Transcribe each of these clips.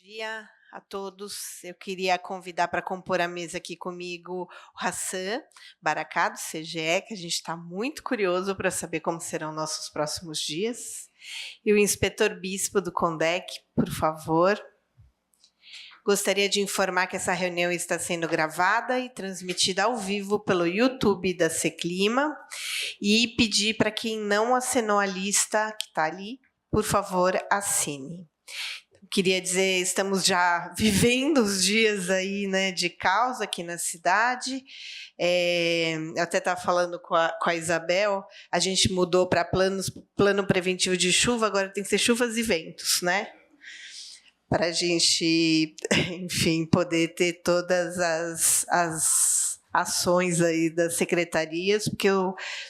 dia a todos. Eu queria convidar para compor a mesa aqui comigo o Hassan Baracá, do CGE, que a gente está muito curioso para saber como serão nossos próximos dias. E o inspetor Bispo, do CONDEC, por favor. Gostaria de informar que essa reunião está sendo gravada e transmitida ao vivo pelo YouTube da Seclima e pedir para quem não assinou a lista que está ali, por favor, assine. Queria dizer, estamos já vivendo os dias aí, né, de caos aqui na cidade. Eu até estava falando com a Isabel, a gente mudou para plano preventivo de chuva, agora tem que ser chuvas e ventos, né? Para a gente, enfim, poder ter todas as ações aí das secretarias, porque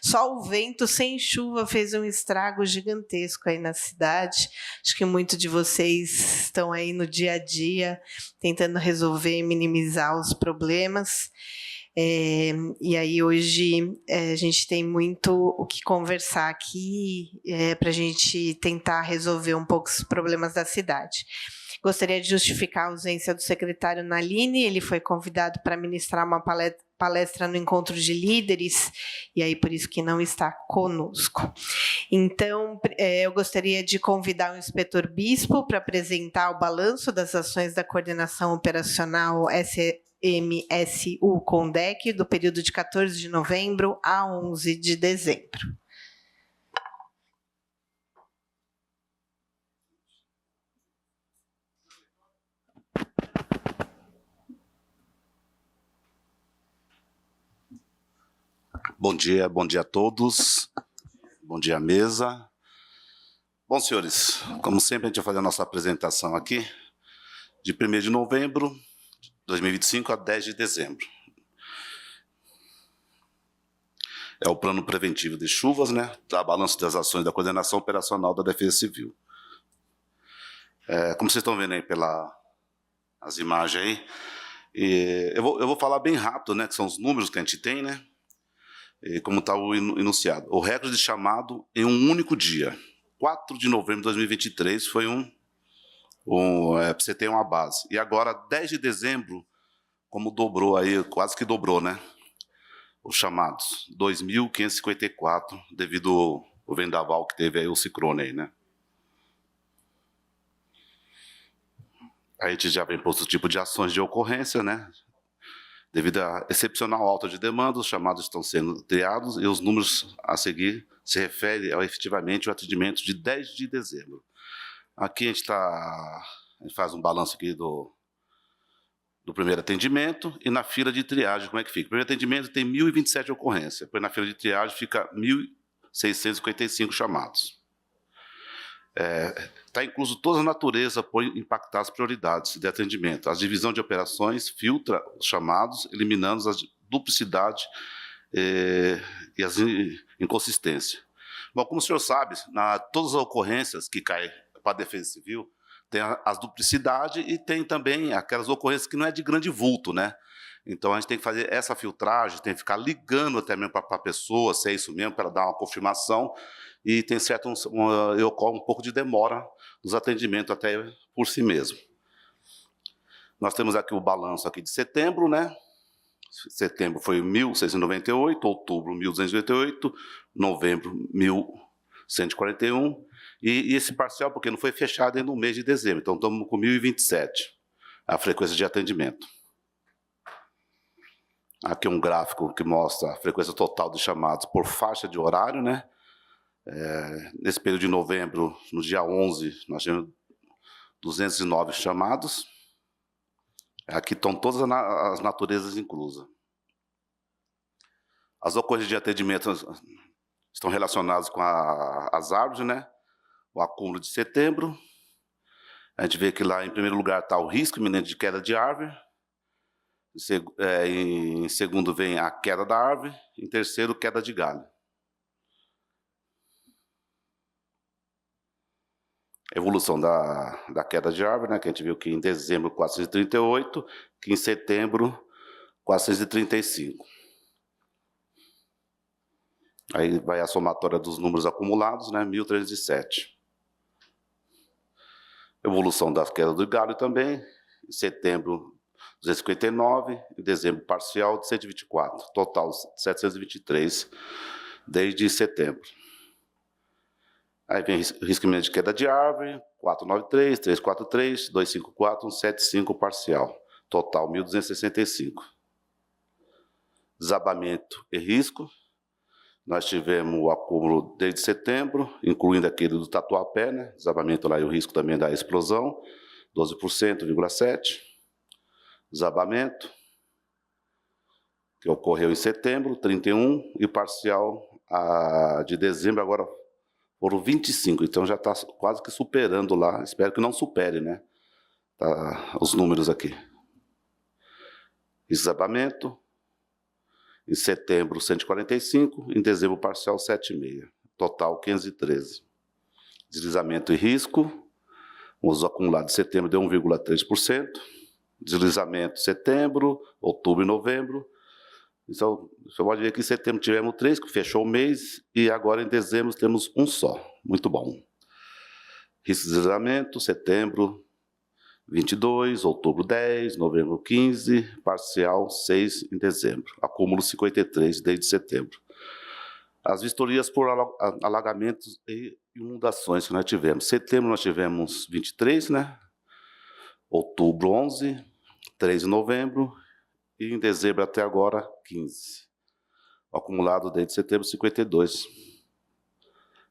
só o vento sem chuva fez um estrago gigantesco aí na cidade. Acho que muitos de vocês estão aí no dia a dia tentando resolver e minimizar os problemas. E aí hoje a gente tem muito o que conversar aqui para a gente tentar resolver um pouco os problemas da cidade. Gostaria de justificar a ausência do secretário Naline, ele foi convidado para ministrar uma palestra no encontro de líderes, e aí por isso que não está conosco. Então, eu gostaria de convidar o inspetor Bispo para apresentar o balanço das ações da coordenação operacional SMSU CONDEC do período de 14 de novembro a 11 de dezembro. Bom dia a todos. Bom dia, mesa. Bom, senhores, como sempre, a gente vai fazer a nossa apresentação aqui de 1º de novembro de 2025 a 10 de dezembro. É o plano preventivo de chuvas, né? Da balanço das ações da coordenação operacional da Defesa Civil. Como vocês estão vendo aí pelas imagens aí, eu vou falar bem rápido, né? Que são os números que a gente tem, né? Como está o enunciado. O recorde de chamado em um único dia, 4 de novembro de 2023, foi para você ter uma base. E agora, 10 de dezembro, como dobrou aí, quase que dobrou, né? Os chamados, 2.554, devido ao vendaval que teve aí, o ciclone aí, né? Aí a gente já vem posto o tipo de ações de ocorrência, né? Devido à excepcional alta de demanda, os chamados estão sendo triados e os números a seguir se referem efetivamente ao atendimento de 10 de dezembro. Aqui a gente faz um balanço aqui do primeiro atendimento e na fila de triagem, como é que fica? O primeiro atendimento tem 1.027 ocorrências, depois na fila de triagem fica 1.655 chamados. Está incluso toda a natureza por impactar as prioridades de atendimento. A divisão de operações filtra os chamados, eliminando as duplicidades e as inconsistências. Bom, como o senhor sabe, todas as ocorrências que caem para a Defesa Civil, tem as duplicidades e tem também aquelas ocorrências que não é de grande vulto, né? Então, a gente tem que fazer essa filtragem, tem que ficar ligando até mesmo para a pessoa, se é isso mesmo, para ela dar uma confirmação, e tem ocorre um pouco de demora nos atendimentos até por si mesmo. Nós temos aqui o balanço aqui de setembro, né? Setembro foi 1.698, outubro 1.288, novembro 1.141, e esse parcial, porque não foi fechado ainda no mês de dezembro, então estamos com 1.027, a frequência de atendimento. Aqui um gráfico que mostra a frequência total de chamados por faixa de horário, né? Nesse período de novembro, no dia 11, nós tivemos 209 chamados. Aqui estão todas as naturezas inclusas. As ocorrências de atendimento estão relacionadas com as árvores, né? O acúmulo de setembro. A gente vê que lá, em primeiro lugar, está o risco iminente de queda de árvore. Em segundo vem a queda da árvore. Em terceiro, queda de galho. Evolução da queda de árvore, né, que a gente viu que em dezembro 438, que em setembro 435. Aí vai a somatória dos números acumulados, né, 1.307. Evolução das quedas do galho também, em setembro 259, em dezembro parcial de 124, total 723 desde setembro. Aí vem risco iminente de queda de árvore, 493, 343, 254, 175 parcial, total 1.265. Desabamento e risco, nós tivemos o acúmulo desde setembro, incluindo aquele do Tatuapé, né? Desabamento lá e o risco também da explosão, 12,7%. Desabamento, que ocorreu em setembro, 31, e o parcial de dezembro agora foram 25, então já está quase que superando lá, espero que não supere, né? Tá, os números aqui. Desabamento, em setembro 145, em dezembro parcial 7,5, total 513. Deslizamento e risco, o uso acumulado de setembro deu 1,3%, deslizamento setembro, outubro e novembro. Então, você pode ver que em setembro tivemos 3, que fechou o mês, e agora em dezembro temos um só. Muito bom. Risco de deslizamento, setembro 22, outubro 10, novembro 15, parcial 6 em dezembro. Acúmulo 53 desde setembro. As vistorias por alagamentos e inundações que nós tivemos. Setembro nós tivemos 23, né? Outubro 11, 3 de novembro, e em dezembro até agora 15. O acumulado desde setembro 52.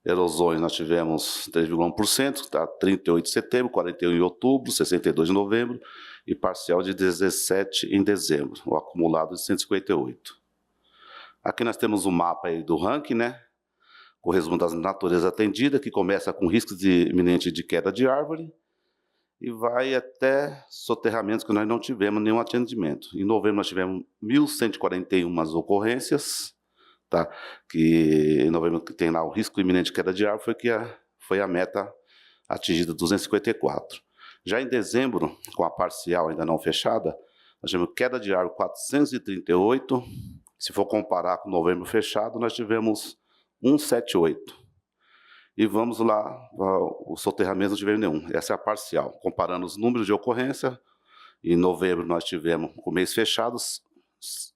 Erosões nós tivemos 3,1%, tá? 38 de setembro, 41 em outubro, 62 de novembro e parcial de 17 em dezembro, o acumulado de 158. Aqui nós temos o mapa aí do ranking, né? Com o resumo das naturezas atendidas, que começa com riscos iminentes de queda de árvore e vai até soterramentos que nós não tivemos nenhum atendimento. Em novembro nós tivemos 1.141 ocorrências, tá? Que em novembro que tem lá o risco iminente de queda de árvore foi a meta atingida, 254. Já em dezembro, com a parcial ainda não fechada, nós tivemos queda de árvore 438. Se for comparar com novembro fechado, nós tivemos 178. E vamos lá, o soterramento não tivemos nenhum. Essa é a parcial. Comparando os números de ocorrência, em novembro nós tivemos o mês fechado,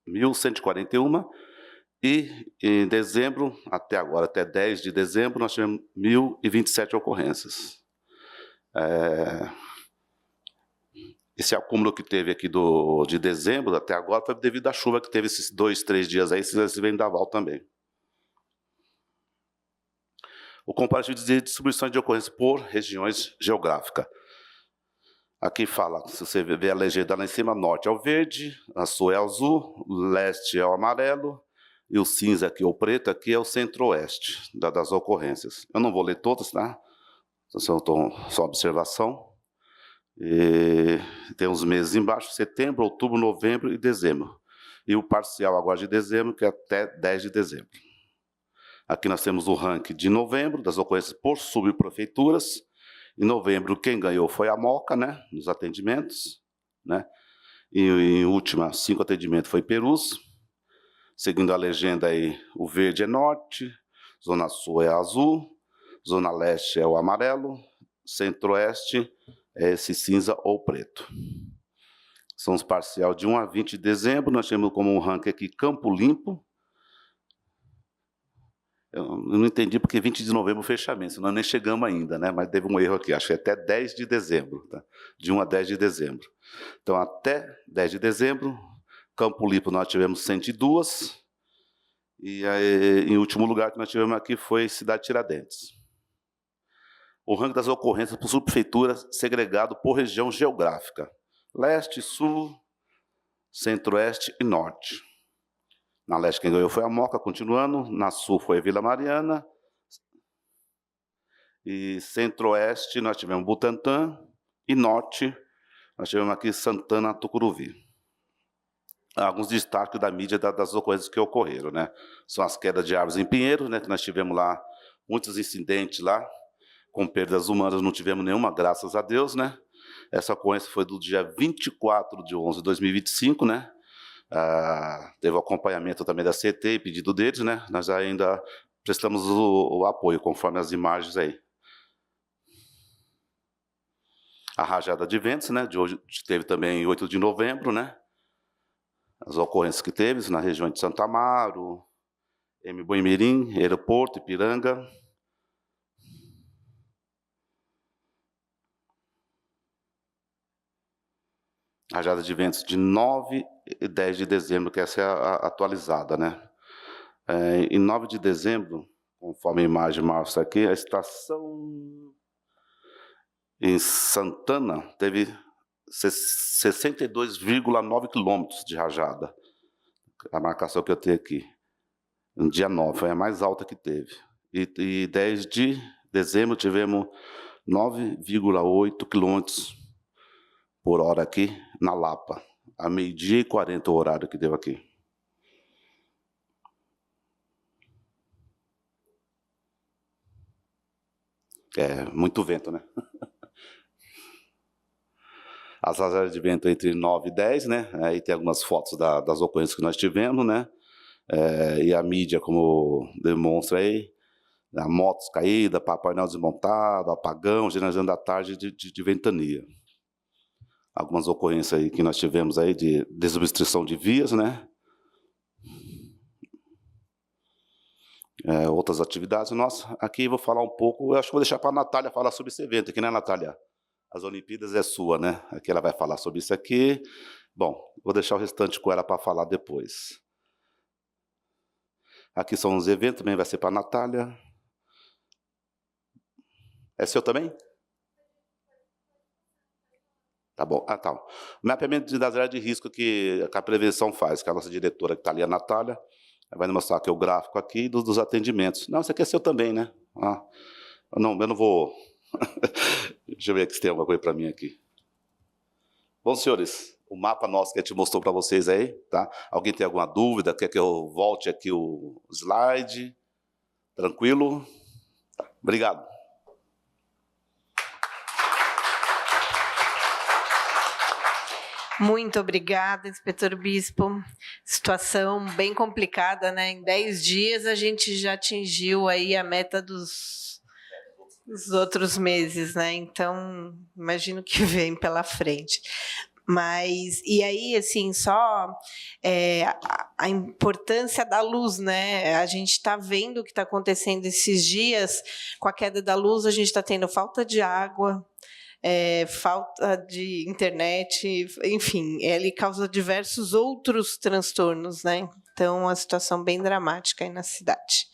1.141, e em dezembro, até agora, até 10 de dezembro, nós tivemos 1.027 ocorrências. Esse acúmulo que teve aqui de dezembro até agora foi devido à chuva que teve esses 2, 3 dias aí, esses vendaval também. O comparativo de distribuição de ocorrências por regiões geográficas. Aqui fala, se você ver a legenda lá em cima, norte é o verde, a sul é o azul, leste é o amarelo, e o cinza aqui, o preto, aqui é o centro-oeste das ocorrências. Eu não vou ler todas, tá? Só observação. E tem os meses embaixo, setembro, outubro, novembro e dezembro. E o parcial agora de dezembro, que é até 10 de dezembro. Aqui nós temos o ranking de novembro, das ocorrências por subprefeituras. Em novembro, quem ganhou foi a Moca, né, nos atendimentos, né? E em última, 5 atendimentos foi Perus. Seguindo a legenda aí, o verde é norte, zona sul é azul, zona leste é o amarelo, centro-oeste é esse cinza ou preto. São os parcial de 1 a 20 de dezembro, nós temos como um ranking aqui Campo Limpo. Eu não entendi porque 20 de novembro o fechamento, senão nem chegamos ainda, né? Mas teve um erro aqui, acho que é até 10 de dezembro, tá? De 1 a 10 de dezembro. Então, até 10 de dezembro, Campo Limpo nós tivemos 102, e aí, em último lugar que nós tivemos aqui foi Cidade Tiradentes. O ranking das ocorrências por subprefeitura segregado por região geográfica. Leste, sul, centro-oeste e norte. Na leste quem ganhou foi a Moca, continuando. Na sul foi a Vila Mariana. E centro-oeste nós tivemos Butantã. E norte nós tivemos aqui Santana, Tucuruvi. Alguns destaques da mídia das ocorrências que ocorreram, né? São as quedas de árvores em Pinheiro, né? Que nós tivemos lá muitos incidentes lá, com perdas humanas, não tivemos nenhuma, graças a Deus, né? Essa ocorrência foi do dia 24 de 11 de 2025, né? Teve o acompanhamento também da CT e pedido deles, né? Nós ainda prestamos o apoio, conforme as imagens aí. a rajada de ventos, né, de hoje teve também 8 de novembro, né, as ocorrências que teve na região de Santo Amaro, Boimirim, Aeroporto, Ipiranga. Rajada de ventos de 9 e 10 de dezembro, que essa é a atualizada, né. Em 9 de dezembro, conforme a imagem mostra aqui, a estação em Santana teve 62,9 quilômetros de rajada. A marcação que eu tenho aqui, no dia 9, foi a mais alta que teve. E 10 de dezembro tivemos 9,8 quilômetros por hora aqui na Lapa, a 12h40 o horário que deu aqui. Muito vento, né? As rajadas de vento entre 9 e 10, né? Aí tem algumas fotos das ocorrências que nós tivemos, né? E a mídia, como demonstra aí, a motos caída, Papai Noel desmontado, apagão, generalizando da tarde de ventania. Algumas ocorrências aí que nós tivemos aí de desobstrução de vias, né? Outras atividades nossas. Aqui vou falar um pouco, eu acho que vou deixar para a Natália falar sobre esse evento aqui, né, Natália? As Olimpíadas é sua, né? Aqui ela vai falar sobre isso aqui. Bom, vou deixar o restante com ela para falar depois. Aqui são os eventos, também vai ser para a Natália. É seu também? Tá bom. Tá. O mapeamento das áreas de risco que a prevenção faz, que a nossa diretora que está ali, a Natália, vai nos mostrar aqui o gráfico aqui dos atendimentos. Não, isso aqui é seu também, né? Não, eu não vou... Deixa eu ver aqui se tem alguma coisa para mim aqui. Bom, senhores, o mapa nosso que a gente mostrou para vocês aí, tá? Alguém tem alguma dúvida? Quer que eu volte aqui o slide? Tranquilo? Tá. Obrigado. Muito obrigada, inspetor Bispo. Situação bem complicada, né? Em 10 dias a gente já atingiu aí a meta dos outros meses, né? Então, imagino que vem pela frente. Mas, e aí, assim, só a importância da luz, né? A gente está vendo o que está acontecendo esses dias. Com a queda da luz, a gente está tendo falta de água, falta de internet, enfim, ele causa diversos outros transtornos, né? Então, uma situação bem dramática aí na cidade.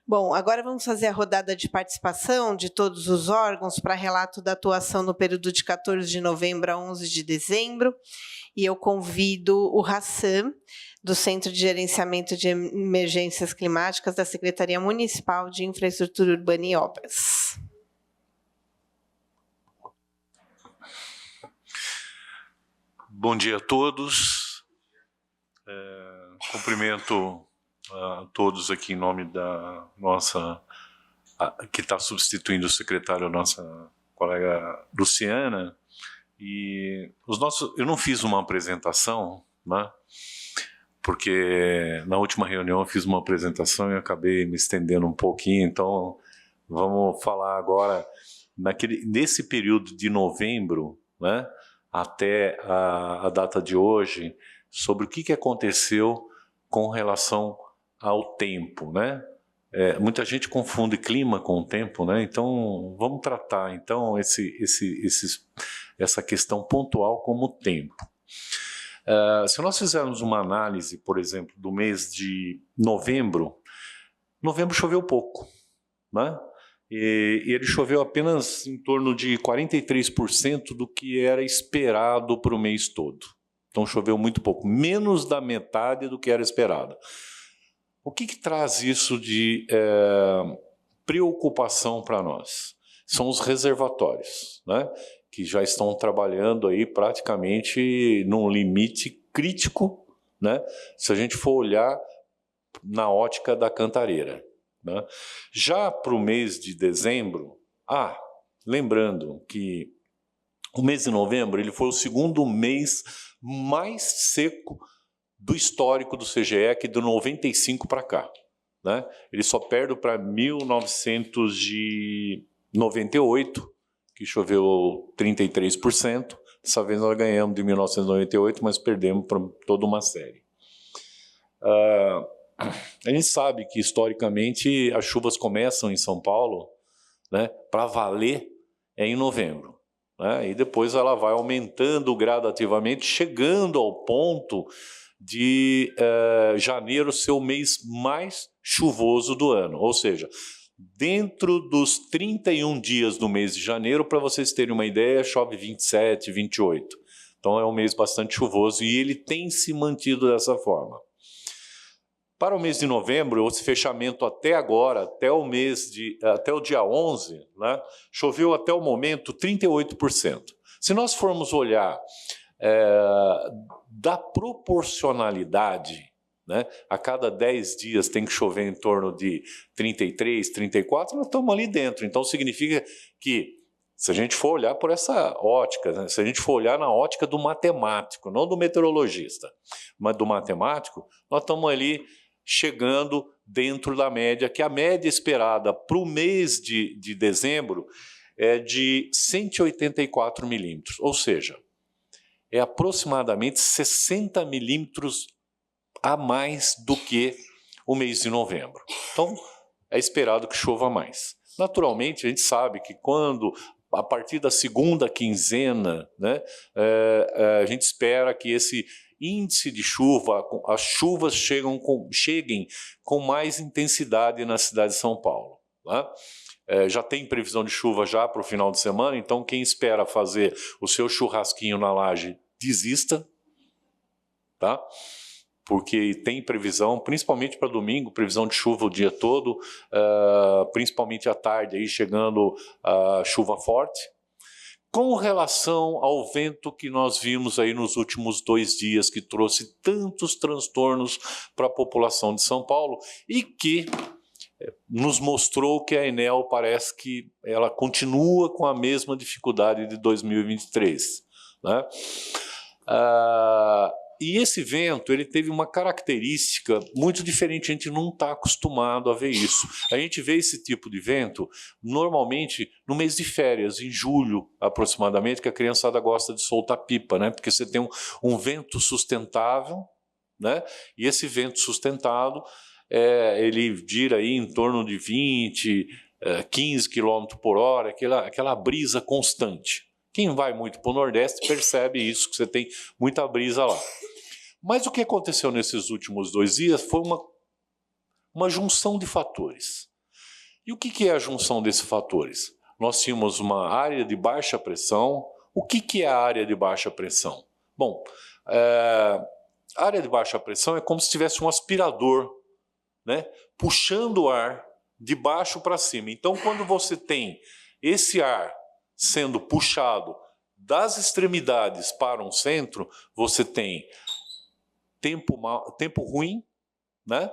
Bom, agora vamos fazer a rodada de participação de todos os órgãos para relato da atuação no período de 14 de novembro a 11 de dezembro. E eu convido o Hassan, do Centro de Gerenciamento de Emergências Climáticas da Secretaria Municipal de Infraestrutura Urbana e Obras. Bom dia a todos. Cumprimento a todos aqui em nome da nossa, que está substituindo o secretário, a nossa colega Luciana. E eu não fiz uma apresentação, né? Porque na última reunião eu fiz uma apresentação e acabei me estendendo um pouquinho, então vamos falar agora, nesse período de novembro, né, até a data de hoje, sobre o que aconteceu com relação ao tempo, né? Muita gente confunde clima com o tempo, né? Então vamos tratar então essa questão pontual como tempo. Se nós fizermos uma análise, por exemplo, do mês de novembro choveu pouco, né? E ele choveu apenas em torno de 43% do que era esperado para o mês todo. Então choveu muito pouco, menos da metade do que era esperado. O que traz isso de preocupação para nós? São os reservatórios, né? Que já estão trabalhando aí praticamente num limite crítico, né? Se a gente for olhar na ótica da Cantareira, né? Já para o mês de dezembro, lembrando que o mês de novembro ele foi o segundo mês mais seco do histórico do CGE, que de 95 para cá, né? Ele só perde para 1998, que que choveu 33%. Dessa vez nós ganhamos de 1998, mas perdemos para toda uma série. A gente sabe que, historicamente, as chuvas começam em São Paulo, né, para valer em novembro, né, e depois ela vai aumentando gradativamente, chegando ao ponto de janeiro ser o mês mais chuvoso do ano. Ou seja, dentro dos 31 dias do mês de janeiro, para vocês terem uma ideia, chove 27, 28. Então é um mês bastante chuvoso e ele tem se mantido dessa forma. Para o mês de novembro, esse fechamento até agora, até o dia 11, né, choveu até o momento 38%. Se nós formos olhar da proporcionalidade, né, a cada 10 dias tem que chover em torno de 33, 34, nós estamos ali dentro. Então significa que, se a gente for olhar por essa ótica, né, se a gente for olhar na ótica do matemático, não do meteorologista, mas do matemático, nós estamos ali chegando dentro da média, que a média esperada para o mês de dezembro é de 184 milímetros, ou seja, é aproximadamente 60 milímetros a mais do que o mês de novembro. Então, é esperado que chova mais. Naturalmente, a gente sabe que a partir da segunda quinzena, né, a gente espera que esse índice de chuva, as chuvas cheguem com mais intensidade na cidade de São Paulo, né? Já tem previsão de chuva já para o final de semana, então quem espera fazer o seu churrasquinho na laje, desista, tá? Porque tem previsão, principalmente para domingo, previsão de chuva o dia todo, principalmente à tarde, aí chegando chuva forte. Com relação ao vento que nós vimos aí nos últimos 2 dias, que trouxe tantos transtornos para a população de São Paulo e que nos mostrou que a Enel parece que ela continua com a mesma dificuldade de 2023, né? E esse vento, ele teve uma característica muito diferente, a gente não está acostumado a ver isso. A gente vê esse tipo de vento normalmente no mês de férias, em julho aproximadamente, que a criançada gosta de soltar pipa, né? Porque você tem um vento sustentável, né? E esse vento sustentado, ele gira aí em torno de 20, 15 km por hora, aquela brisa constante. Quem vai muito para o Nordeste percebe isso, que você tem muita brisa lá. Mas o que aconteceu nesses últimos 2 dias foi uma junção de fatores. E o que é a junção desses fatores? Nós tínhamos uma área de baixa pressão. O que é a área de baixa pressão? Bom, a área de baixa pressão é como se tivesse um aspirador, né, puxando o ar de baixo para cima. Então, quando você tem esse ar sendo puxado das extremidades para um centro, você tem tempo ruim, né?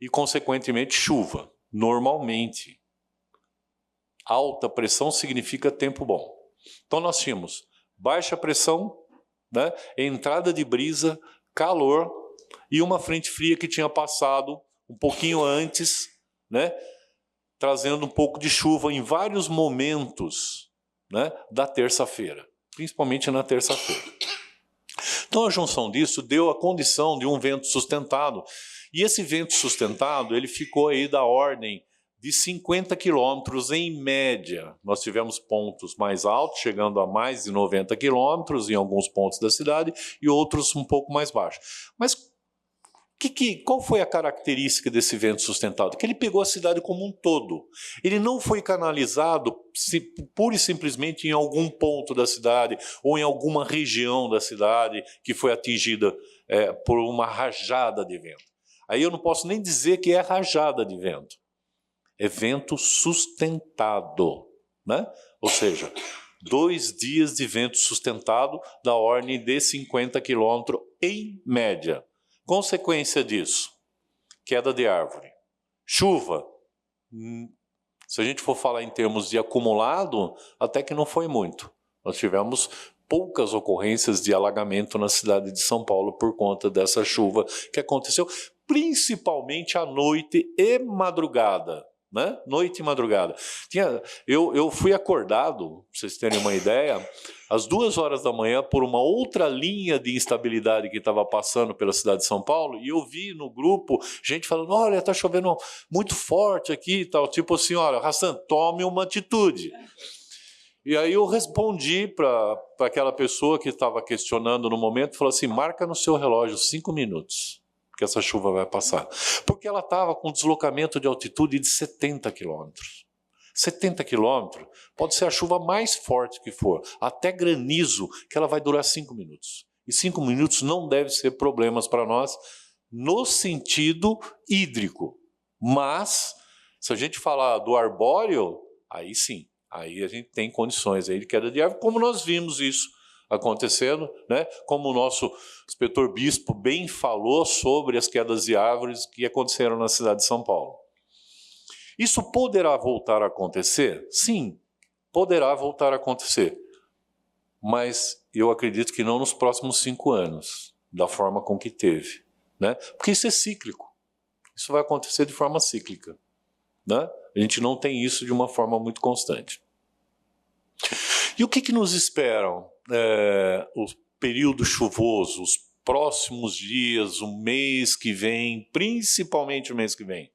E, consequentemente, chuva. Normalmente, alta pressão significa tempo bom. Então, nós tínhamos baixa pressão, né? Entrada de brisa, calor e uma frente fria que tinha passado um pouquinho antes, né? Trazendo um pouco de chuva em vários momentos, né, da terça-feira, principalmente na terça-feira. Então a junção disso deu a condição de um vento sustentado, e esse vento sustentado ele ficou aí da ordem de 50 quilômetros em média. Nós tivemos pontos mais altos, chegando a mais de 90 quilômetros em alguns pontos da cidade, e outros um pouco mais baixos. Mas qual foi a característica desse vento sustentado? Que ele pegou a cidade como um todo. Ele não foi canalizado pura e simplesmente em algum ponto da cidade ou em alguma região da cidade que foi atingida por uma rajada de vento. Aí eu não posso nem dizer que é rajada de vento. É vento sustentado, né? Ou seja, 2 dias de vento sustentado da ordem de 50 quilômetros em média. Consequência disso, queda de árvore. Chuva, se a gente for falar em termos de acumulado, até que não foi muito. Nós tivemos poucas ocorrências de alagamento na cidade de São Paulo por conta dessa chuva que aconteceu, principalmente à noite e madrugada. né? Noite e madrugada. Eu fui acordado, para vocês terem uma ideia, às 2 horas da manhã por uma outra linha de instabilidade que estava passando pela cidade de São Paulo, e eu vi no grupo gente falando, olha, está chovendo muito forte aqui e tal, tipo assim, olha, Hassan, tome uma atitude. E aí eu respondi para aquela pessoa que estava questionando no momento, falou assim, marca no seu relógio 5 minutos, que essa chuva vai passar. Porque ela estava com deslocamento de altitude de 70 quilômetros. 70 quilômetros pode ser a chuva mais forte que for, até granizo, que ela vai durar 5 minutos. E 5 minutos não deve ser problemas para nós no sentido hídrico. Mas, se a gente falar do arbóreo, aí sim. Aí a gente tem condições aí de queda de árvore, como nós vimos isso acontecendo, né? Como o nosso inspetor Bispo bem falou sobre as quedas de árvores que aconteceram na cidade de São Paulo. Isso poderá voltar a acontecer? Sim, poderá voltar a acontecer. Mas eu acredito que não nos próximos 5 anos, da forma com que teve, né? Porque isso é cíclico. Isso vai acontecer de forma cíclica, né? A gente não tem isso de uma forma muito constante. E o que nos esperam o período chuvoso, os próximos dias, o mês que vem, principalmente o mês que vem?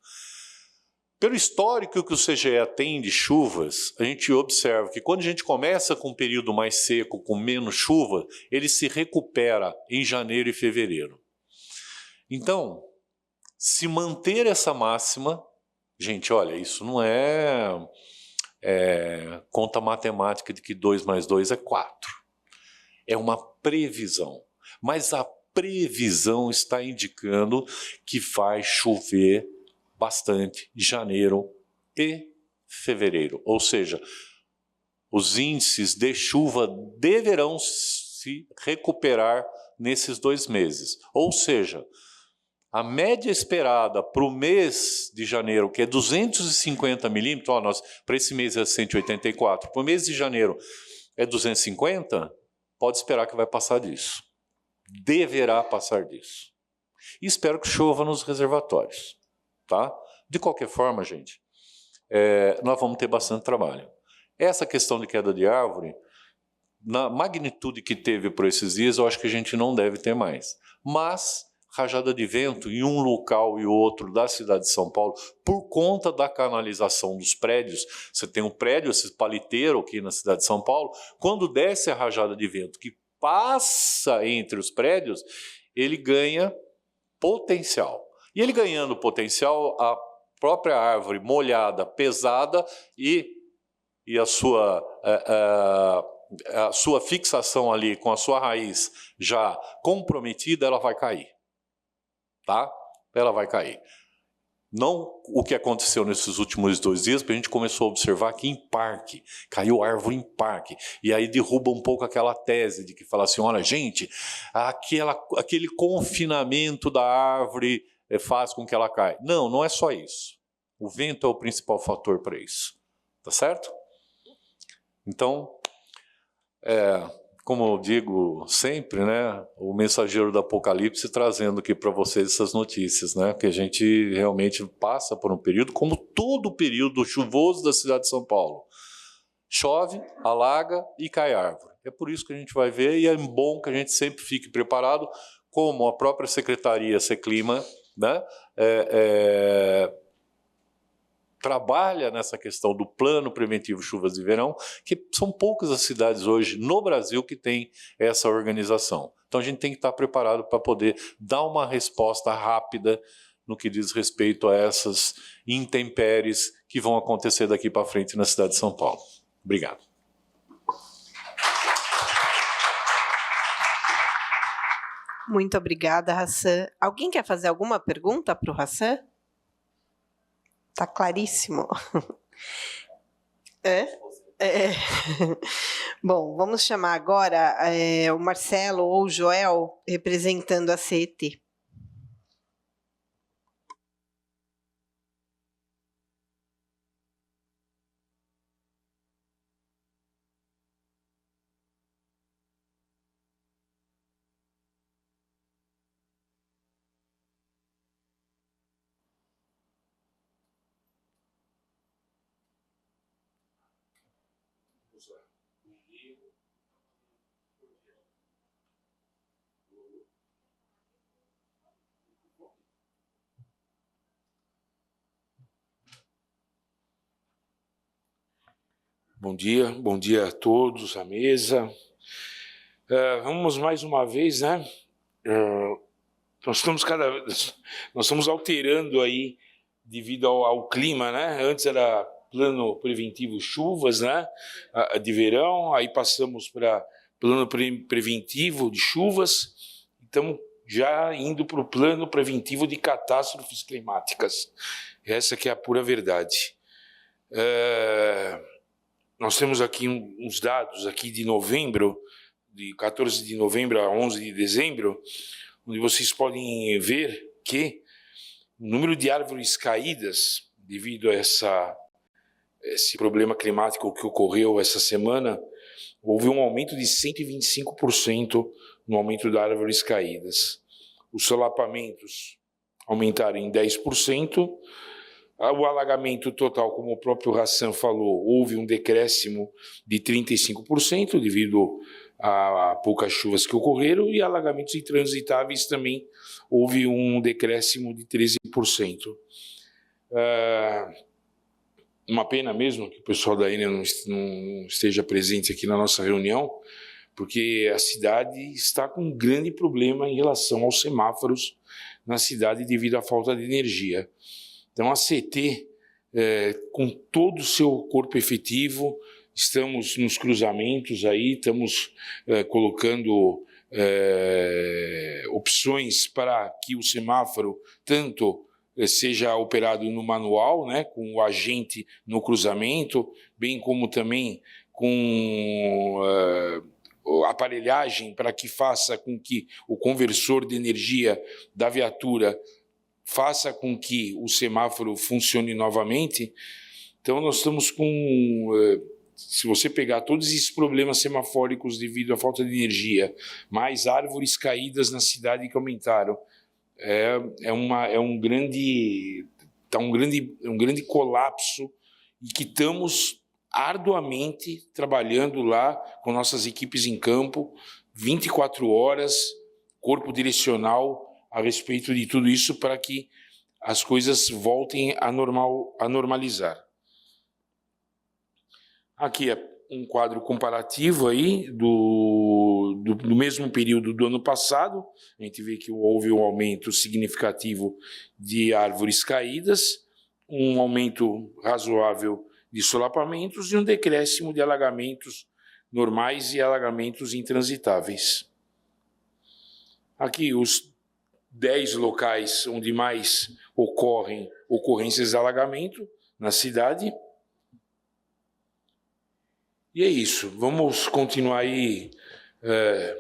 Pelo histórico que o CGE tem de chuvas, a gente observa que quando a gente começa com um período mais seco, com menos chuva, ele se recupera em janeiro e fevereiro. Então, se manter essa máxima, gente, olha, isso não é conta matemática de que 2 mais 2 é 4. É uma previsão. Mas a previsão está indicando que vai chover bastante em janeiro e fevereiro. Ou seja, os índices de chuva deverão se recuperar nesses 2 meses. Ou seja, a média esperada para o mês de janeiro, que é 250 milímetros, para esse mês é 184, para o mês de janeiro é 250, pode esperar que vai passar disso. Deverá passar disso. E espero que chova nos reservatórios. Tá? De qualquer forma, gente, nós vamos ter bastante trabalho. Essa questão de queda de árvore, na magnitude que teve por esses dias, eu acho que a gente não deve ter mais. Mas rajada de vento em um local e outro da cidade de São Paulo, por conta da canalização dos prédios. Você tem um prédio, esse paliteiro aqui na cidade de São Paulo, quando desce a rajada de vento que passa entre os prédios, ele ganha potencial. E ele ganhando potencial, a própria árvore molhada, pesada e a sua fixação ali com a sua raiz já comprometida, ela vai cair. Tá? Ela vai cair. Não o que aconteceu nesses últimos 2 dias, porque a gente começou a observar que em parque, caiu árvore em parque, e aí derruba um pouco aquela tese de que fala assim, olha gente, aquele confinamento da árvore faz com que ela caia. Não, não é só isso. O vento é o principal fator para isso. Tá certo? Então, como eu digo sempre, né, o mensageiro do Apocalipse trazendo aqui para vocês essas notícias, né, que a gente realmente passa por um período, como todo o período chuvoso da cidade de São Paulo. Chove, alaga e cai árvore. É por isso que a gente vai ver, e é bom que a gente sempre fique preparado, como a própria Secretaria Seclima, né, trabalha nessa questão do plano preventivo chuvas de verão, que são poucas as cidades hoje no Brasil que têm essa organização. Então a gente tem que estar preparado para poder dar uma resposta rápida no que diz respeito a essas intempéries que vão acontecer daqui para frente na cidade de São Paulo. Obrigado. Muito obrigada, Hassan. Alguém quer fazer alguma pergunta para o Hassan? Tá claríssimo. Bom, vamos chamar agora o Marcelo ou o Joel, representando a CET. Bom dia a todos, à mesa. Vamos mais uma vez, né? Nós estamos alterando aí devido ao clima, né? Antes era plano preventivo chuvas, né? De verão, aí passamos para plano preventivo de chuvas, estamos já indo para o plano preventivo de catástrofes climáticas. Essa que é a pura verdade. Nós temos aqui uns dados aqui de novembro, de 14 de novembro a 11 de dezembro, onde vocês podem ver que o número de árvores caídas, devido a esse problema climático que ocorreu essa semana, houve um aumento de 125% no aumento de árvores caídas. Os solapamentos aumentaram em 10%, o alagamento total, como o próprio Hassan falou, houve um decréscimo de 35% devido a poucas chuvas que ocorreram, e alagamentos intransitáveis também houve um decréscimo de 13%. Uma pena mesmo que o pessoal da Enel não esteja presente aqui na nossa reunião, porque a cidade está com um grande problema em relação aos semáforos na cidade devido à falta de energia. Então, a CT, com todo o seu corpo efetivo, estamos nos cruzamentos aí, estamos colocando opções para que o semáforo tanto seja operado no manual, né, com o agente no cruzamento, bem como também com aparelhagem para que faça com que o conversor de energia da viatura faça com que o semáforo funcione novamente. Então, nós estamos com... se você pegar todos esses problemas semafóricos devido à falta de energia, mais árvores caídas na cidade que aumentaram, um grande colapso, e que estamos arduamente trabalhando lá com nossas equipes em campo, 24 horas, corpo direcional, a respeito de tudo isso para que as coisas voltem a normalizar. Aqui é um quadro comparativo aí do mesmo período do ano passado. A gente vê que houve um aumento significativo de árvores caídas, um aumento razoável de solapamentos e um decréscimo de alagamentos normais e alagamentos intransitáveis. Aqui os 10 locais onde mais ocorrem ocorrências de alagamento na cidade. E é isso, vamos continuar aí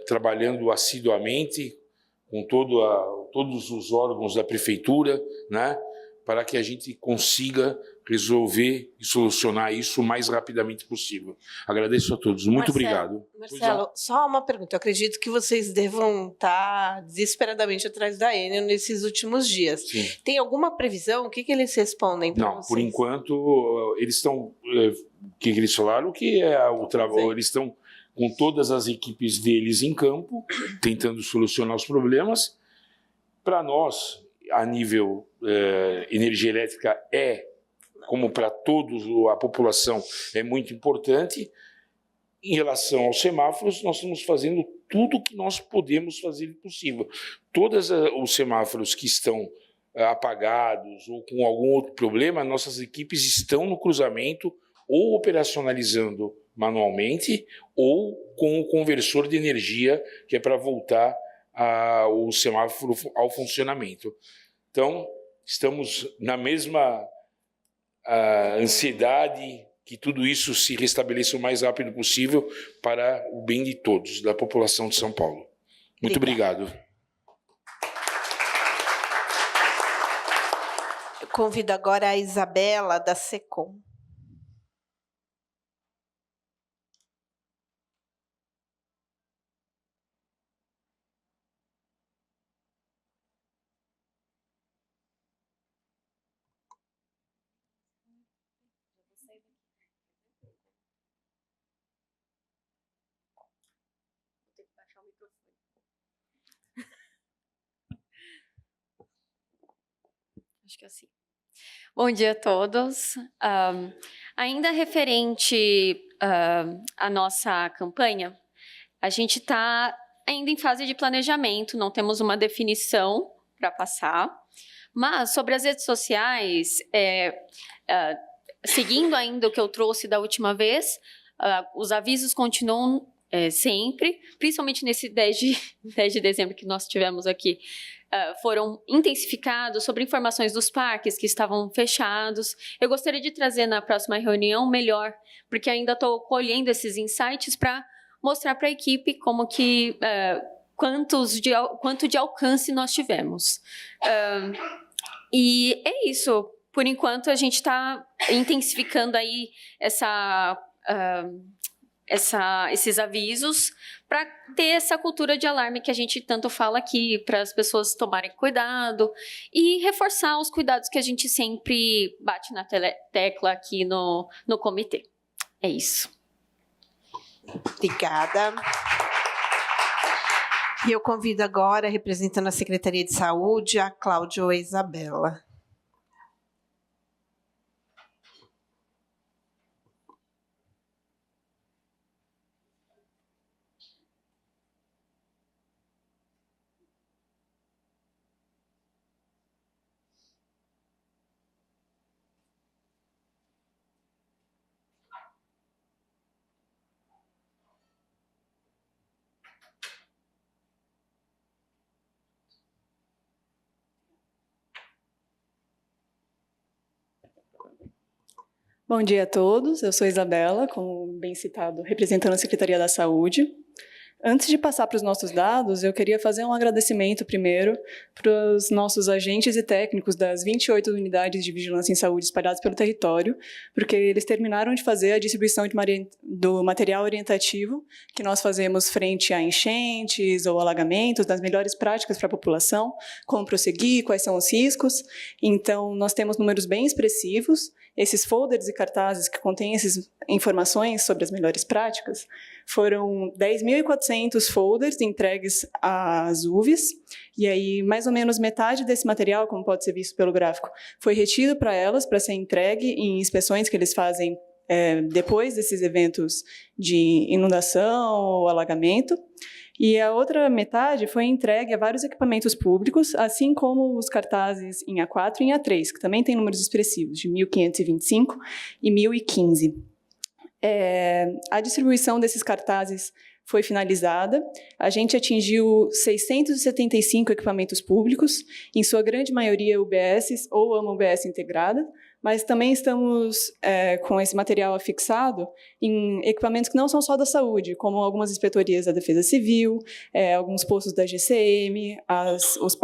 trabalhando assiduamente com todos os órgãos da prefeitura, né, para que a gente consiga resolver e solucionar isso o mais rapidamente possível. Agradeço a todos, muito obrigado. Marcelo, só uma pergunta, eu acredito que vocês devam estar desesperadamente atrás da Enel nesses últimos dias. Sim. Tem alguma previsão? O que eles respondem para vocês? Não, por enquanto, eles estão... O que eles falaram? Que é o trabalho, eles estão com todas as equipes deles em campo, tentando solucionar os problemas. Para nós, a nível energia elétrica, como para todos a população, é muito importante. Em relação aos semáforos, nós estamos fazendo tudo o que nós podemos fazer possível. Todos os semáforos que estão apagados ou com algum outro problema, nossas equipes estão no cruzamento ou operacionalizando manualmente ou com o conversor de energia, que é para voltar o semáforo ao funcionamento. Então, estamos na mesma ansiedade que tudo isso se restabeleça o mais rápido possível para o bem de todos, da população de São Paulo. Muito obrigado. Eu convido agora a Isabela, da SECOM. achar o microfone. Acho que é assim. Bom dia a todos. Ainda referente à nossa campanha, a gente está ainda em fase de planejamento, não temos uma definição para passar, mas sobre as redes sociais, seguindo ainda o que eu trouxe da última vez, os avisos continuam sempre, principalmente nesse 10 de dezembro que nós tivemos aqui, foram intensificados sobre informações dos parques que estavam fechados. Eu gostaria de trazer na próxima reunião melhor, porque ainda estou colhendo esses insights para mostrar para a equipe como que quanto de alcance nós tivemos. E é isso. Por enquanto, a gente está intensificando aí esses avisos para ter essa cultura de alarme que a gente tanto fala aqui, para as pessoas tomarem cuidado e reforçar os cuidados que a gente sempre bate na tecla aqui no comitê. É isso. Obrigada. E eu convido agora, representando a Secretaria de Saúde, a Cláudia ou a Isabela. Bom dia a todos, eu sou Isabela, como bem citado, representando a Secretaria da Saúde. Antes de passar para os nossos dados, eu queria fazer um agradecimento primeiro para os nossos agentes e técnicos das 28 unidades de vigilância em saúde espalhadas pelo território, porque eles terminaram de fazer a distribuição do material orientativo que nós fazemos frente a enchentes ou alagamentos, das melhores práticas para a população, como prosseguir, quais são os riscos. Então, nós temos números bem expressivos. Esses folders e cartazes que contêm essas informações sobre as melhores práticas foram 10.400 folders entregues às UVs, e aí mais ou menos metade desse material, como pode ser visto pelo gráfico, foi retido para elas para ser entregue em inspeções que eles fazem depois desses eventos de inundação ou alagamento. E a outra metade foi entregue a vários equipamentos públicos, assim como os cartazes em A4 e em A3, que também tem números expressivos, de 1.525 e 1.015. A distribuição desses cartazes foi finalizada. A gente atingiu 675 equipamentos públicos, em sua grande maioria UBSs ou AMA-UBS integrada, mas também estamos com esse material afixado em equipamentos que não são só da saúde, como algumas inspetorias da Defesa Civil, alguns postos da GCM, os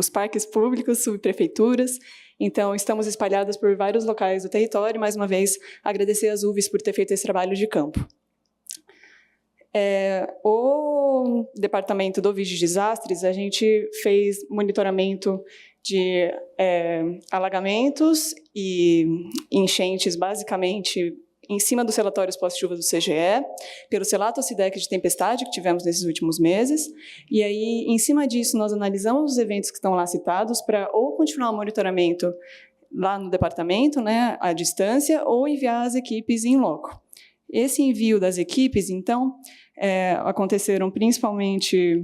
parques públicos, subprefeituras. Então, estamos espalhadas por vários locais do território. Mais uma vez, agradecer às UVs por ter feito esse trabalho de campo. O Departamento do Vídeo de Desastres, a gente fez monitoramento de alagamentos e enchentes, basicamente, em cima dos relatórios pós-chuva do CGE, pelo Selato Ocidec de tempestade que tivemos nesses últimos meses, e aí, em cima disso, nós analisamos os eventos que estão lá citados para ou continuar o monitoramento lá no departamento, né, à distância, ou enviar as equipes em loco. Esse envio das equipes, então, aconteceram principalmente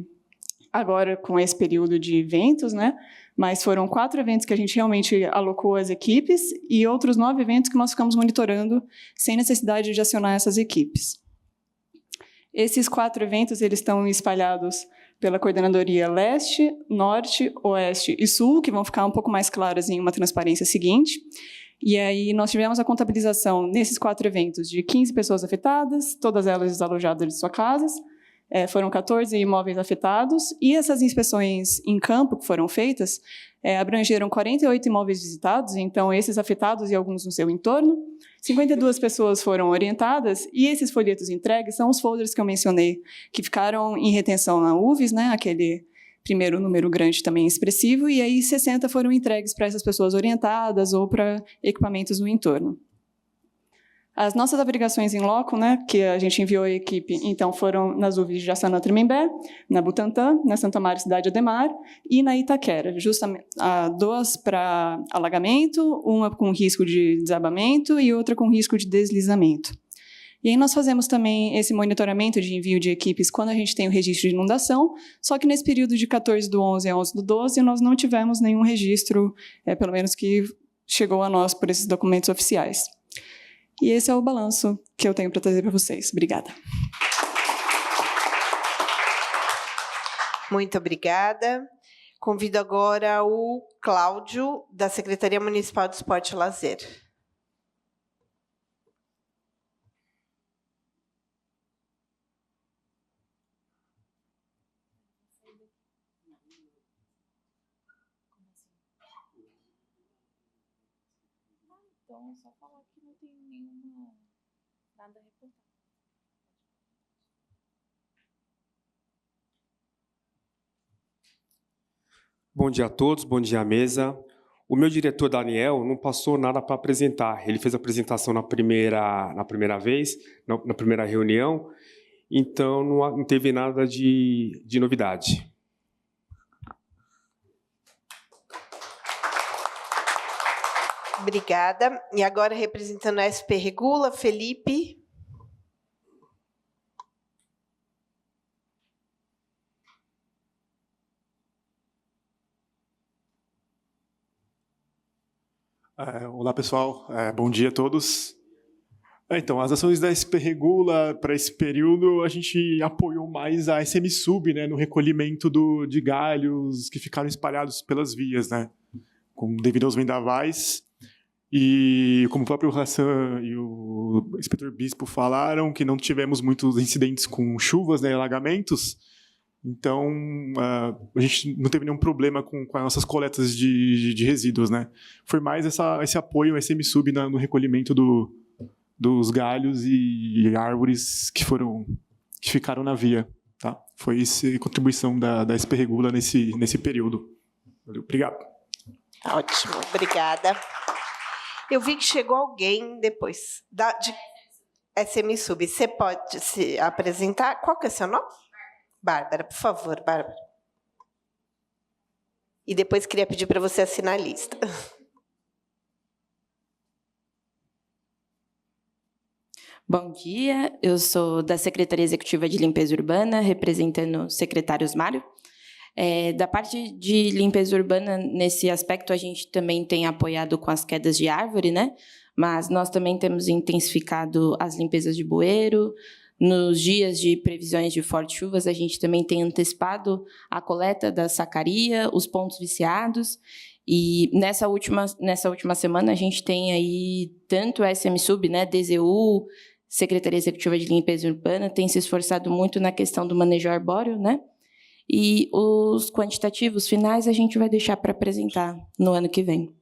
agora com esse período de eventos, né? Mas foram 4 eventos que a gente realmente alocou as equipes e outros 9 eventos que nós ficamos monitorando sem necessidade de acionar essas equipes. Esses 4 eventos eles estão espalhados pela Coordenadoria Leste, Norte, Oeste e Sul, que vão ficar um pouco mais claras em uma transparência seguinte. E aí nós tivemos a contabilização nesses 4 eventos de 15 pessoas afetadas, todas elas desalojadas de suas casas. Foram 14 imóveis afetados, e essas inspeções em campo que foram feitas abrangeram 48 imóveis visitados, então esses afetados e alguns no seu entorno. 52 pessoas foram orientadas, e esses folhetos entregues são os folders que eu mencionei, que ficaram em retenção na UVs, né, aquele primeiro número grande também expressivo, e aí 60 foram entregues para essas pessoas orientadas ou para equipamentos no entorno. As nossas averiguações em loco, né, que a gente enviou à equipe, então, foram nas UVs de Jaçanã, Tremembé, na Butantã, na Santa Maria, Cidade Ademar, e na Itaquera, justamente 2 para alagamento, uma com risco de desabamento e outra com risco de deslizamento. E aí nós fazemos também esse monitoramento de envio de equipes quando a gente tem o registro de inundação, só que nesse período de 14/11 a 11/12, nós não tivemos nenhum registro, pelo menos que chegou a nós por esses documentos oficiais. E esse é o balanço que eu tenho para trazer para vocês. Obrigada. Muito obrigada. Convido agora o Cláudio, da Secretaria Municipal de Esporte e Lazer. Então, só falar que não tem nenhuma nada a reportar. Bom dia a todos, bom dia à mesa. O meu diretor, Daniel, não passou nada para apresentar. Ele fez a apresentação na primeira vez, na primeira reunião, então não teve nada de novidade. Obrigada. E agora, representando a SP Regula, Felipe. Olá, pessoal. Bom dia a todos. Então, as ações da SP Regula, para esse período, a gente apoiou mais a SM-Sub, né, no recolhimento de galhos que ficaram espalhados pelas vias, né, devido aos vendavais. E como o próprio Hassan e o inspetor Bispo falaram, que não tivemos muitos incidentes com chuvas, né, alagamentos, então a gente não teve nenhum problema com as nossas coletas de resíduos, né. Foi mais esse apoio ao SM-Sub no recolhimento dos galhos e árvores que ficaram na via. Tá? Foi essa a contribuição da SP Regula nesse período. Valeu, obrigado. Ótimo, obrigada. Eu vi que chegou alguém depois de SM-Sub. Você pode se apresentar? Qual que é o seu nome? Bárbara, por favor, Bárbara. E depois queria pedir para você assinar a lista. Bom dia, eu sou da Secretaria Executiva de Limpeza Urbana, representando o secretário Osmário. Da parte de limpeza urbana, nesse aspecto, a gente também tem apoiado com as quedas de árvore, né? Mas nós também temos intensificado as limpezas de bueiro. Nos dias de previsões de fortes chuvas, a gente também tem antecipado a coleta da sacaria, os pontos viciados. E nessa última semana, a gente tem aí tanto a SM-Sub, né, DZU, Secretaria Executiva de Limpeza Urbana, tem se esforçado muito na questão do manejo arbóreo, né? E os quantitativos finais a gente vai deixar para apresentar no ano que vem.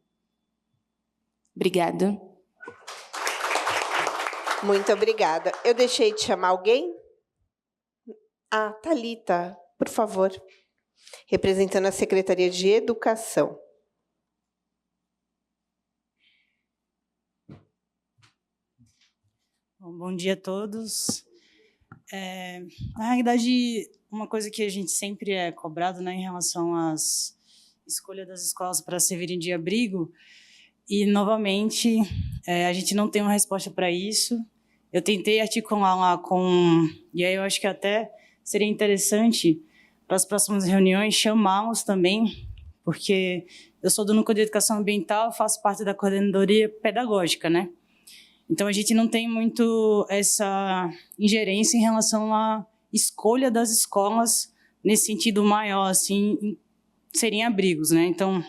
Obrigada. Muito obrigada. Eu deixei de chamar alguém? Thalita, por favor. Representando a Secretaria de Educação. Bom dia a todos. Na realidade, uma coisa que a gente sempre é cobrado, né, em relação às escolhas das escolas para servirem de abrigo, e, novamente, a gente não tem uma resposta para isso. Eu tentei articular lá e aí eu acho que até seria interessante, para as próximas reuniões, chamá-los também, porque eu sou do Núcleo de Educação Ambiental, faço parte da coordenadoria pedagógica, né? Então, a gente não tem muito essa ingerência em relação à escolha das escolas nesse sentido maior, assim, serem abrigos, né? Então,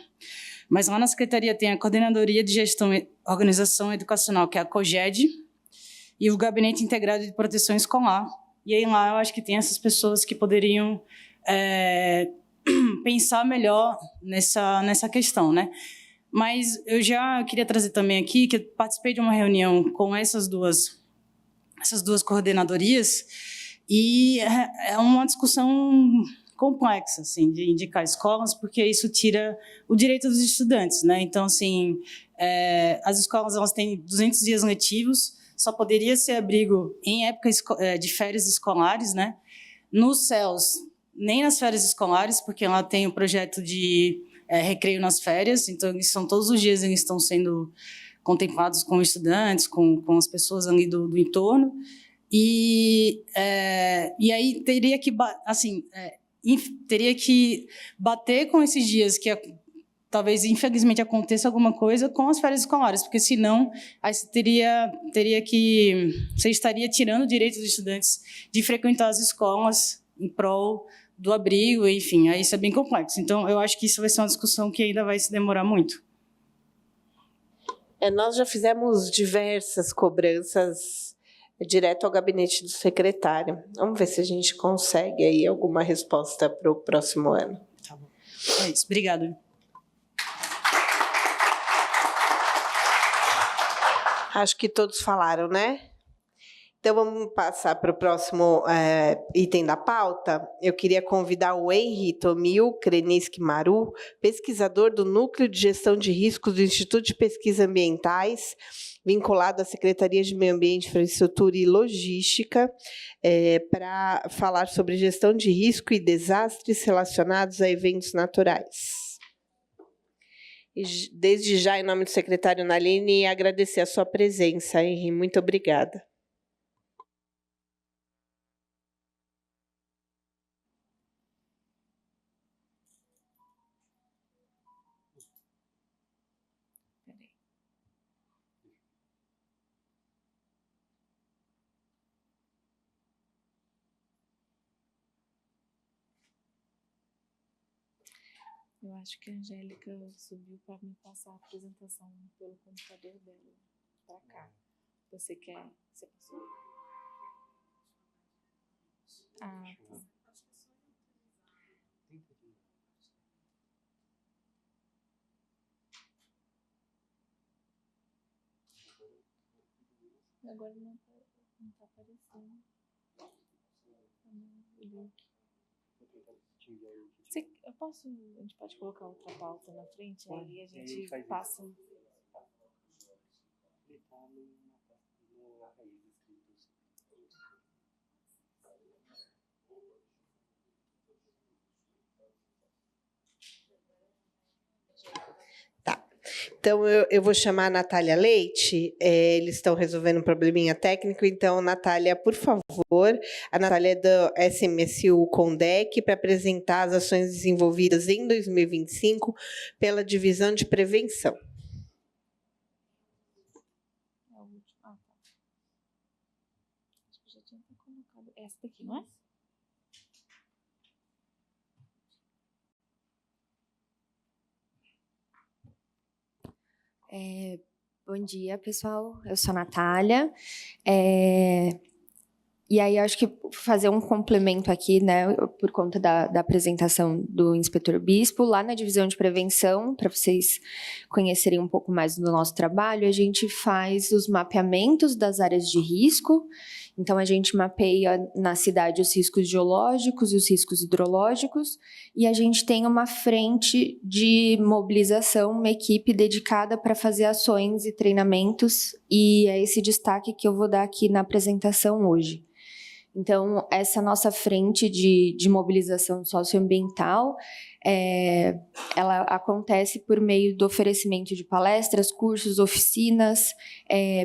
mas lá na Secretaria tem a Coordenadoria de Gestão e Organização Educacional, que é a COGED, e o Gabinete Integrado de Proteção Escolar. E aí lá eu acho que tem essas pessoas que poderiam pensar melhor nessa questão, né? Mas eu já queria trazer também aqui que eu participei de uma reunião com essas duas coordenadorias e é uma discussão complexa, assim, de indicar escolas, porque isso tira o direito dos estudantes, né? Então, assim, as escolas elas têm 200 dias letivos, só poderia ser abrigo em época de férias escolares, né? Nos CELs, nem nas férias escolares, porque ela tem o projeto de recreio nas férias, então eles são todos os dias, eles estão sendo contemplados com estudantes, com as pessoas ali do entorno, e aí teria que, assim, teria que bater com esses dias que talvez, infelizmente, aconteça alguma coisa com as férias escolares, porque senão aí você estaria tirando o direito dos estudantes de frequentar as escolas em prol do abrigo, enfim, aí isso é bem complexo. Então, eu acho que isso vai ser uma discussão que ainda vai se demorar muito. Nós já fizemos diversas cobranças direto ao gabinete do secretário. Vamos ver se a gente consegue aí alguma resposta para o próximo ano. Tá bom. É isso. Obrigada. Acho que todos falaram, né? Então, vamos passar para o próximo item da pauta. Eu queria convidar o Henri Tomil Kreniski Maru, pesquisador do Núcleo de Gestão de Riscos do Instituto de Pesquisas Ambientais, vinculado à Secretaria de Meio Ambiente, Infraestrutura e Logística, para falar sobre gestão de risco e desastres relacionados a eventos naturais. E, desde já, em nome do secretário Naline, agradecer a sua presença, Henri. Muito obrigada. Eu acho que a Angélica subiu para me passar a apresentação pelo computador dela para cá. Você quer? Você passou? Ah, tá. Agora não está aparecendo. Eu posso, a gente pode colocar outra pauta na frente, aí a gente passa. Tá. Então, eu vou chamar a Natália Leite, eles estão resolvendo um probleminha técnico, então, Natália, por favor, a Natália é do SMSU Condec, para apresentar as ações desenvolvidas em 2025 pela Divisão de Prevenção. Ah, tá. Acho que já tinha colocado essa daqui, não é? Bom dia, pessoal. Eu sou a Natália. E aí, acho que fazer um complemento aqui, né, por conta da apresentação do inspetor Bispo, lá na divisão de prevenção, para vocês conhecerem um pouco mais do nosso trabalho, a gente faz os mapeamentos das áreas de risco. Então, a gente mapeia na cidade os riscos geológicos e os riscos hidrológicos, e a gente tem uma frente de mobilização, uma equipe dedicada para fazer ações e treinamentos, e é esse destaque que eu vou dar aqui na apresentação hoje. Então, essa nossa frente de mobilização socioambiental, ela acontece por meio do oferecimento de palestras, cursos, oficinas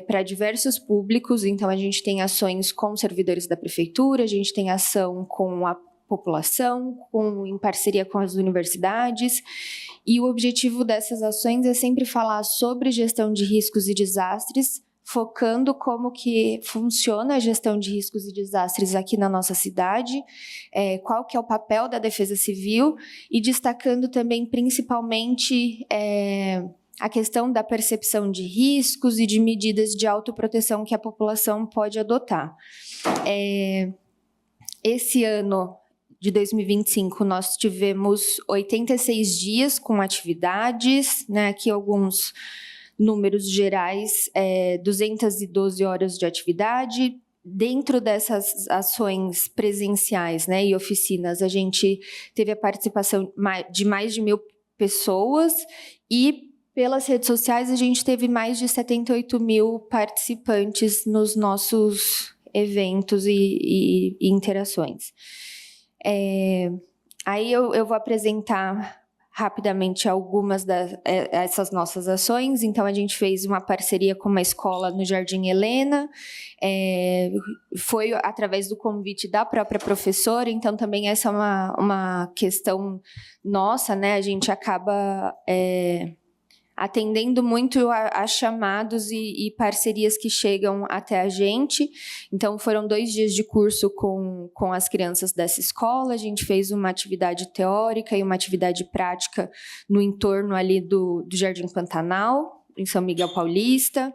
para diversos públicos. Então, a gente tem ações com servidores da prefeitura, a gente tem ação com a população, em parceria com as universidades, e o objetivo dessas ações é sempre falar sobre gestão de riscos e desastres, focando como que funciona a gestão de riscos e desastres aqui na nossa cidade, qual que é o papel da Defesa Civil, e destacando também principalmente a questão da percepção de riscos e de medidas de autoproteção que a população pode adotar. Esse ano de 2025, nós tivemos 86 dias com atividades, né, aqui alguns números gerais, 212 horas de atividade. Dentro dessas ações presenciais, né, e oficinas, a gente teve a participação de mais de 1.000 pessoas, e Pelas redes sociais, a gente teve mais de 78 mil participantes nos nossos eventos e interações. Aí eu vou apresentar rapidamente algumas dessas nossas ações. Então, a gente fez uma parceria com uma escola no Jardim Helena, foi através do convite da própria professora, então também essa é uma questão nossa, né? A gente acaba atendendo muito a chamados e parcerias que chegam até a gente. Então, foram 2 dias de curso com as crianças dessa escola. A gente fez uma atividade teórica e uma atividade prática no entorno ali do Jardim Pantanal, em São Miguel Paulista.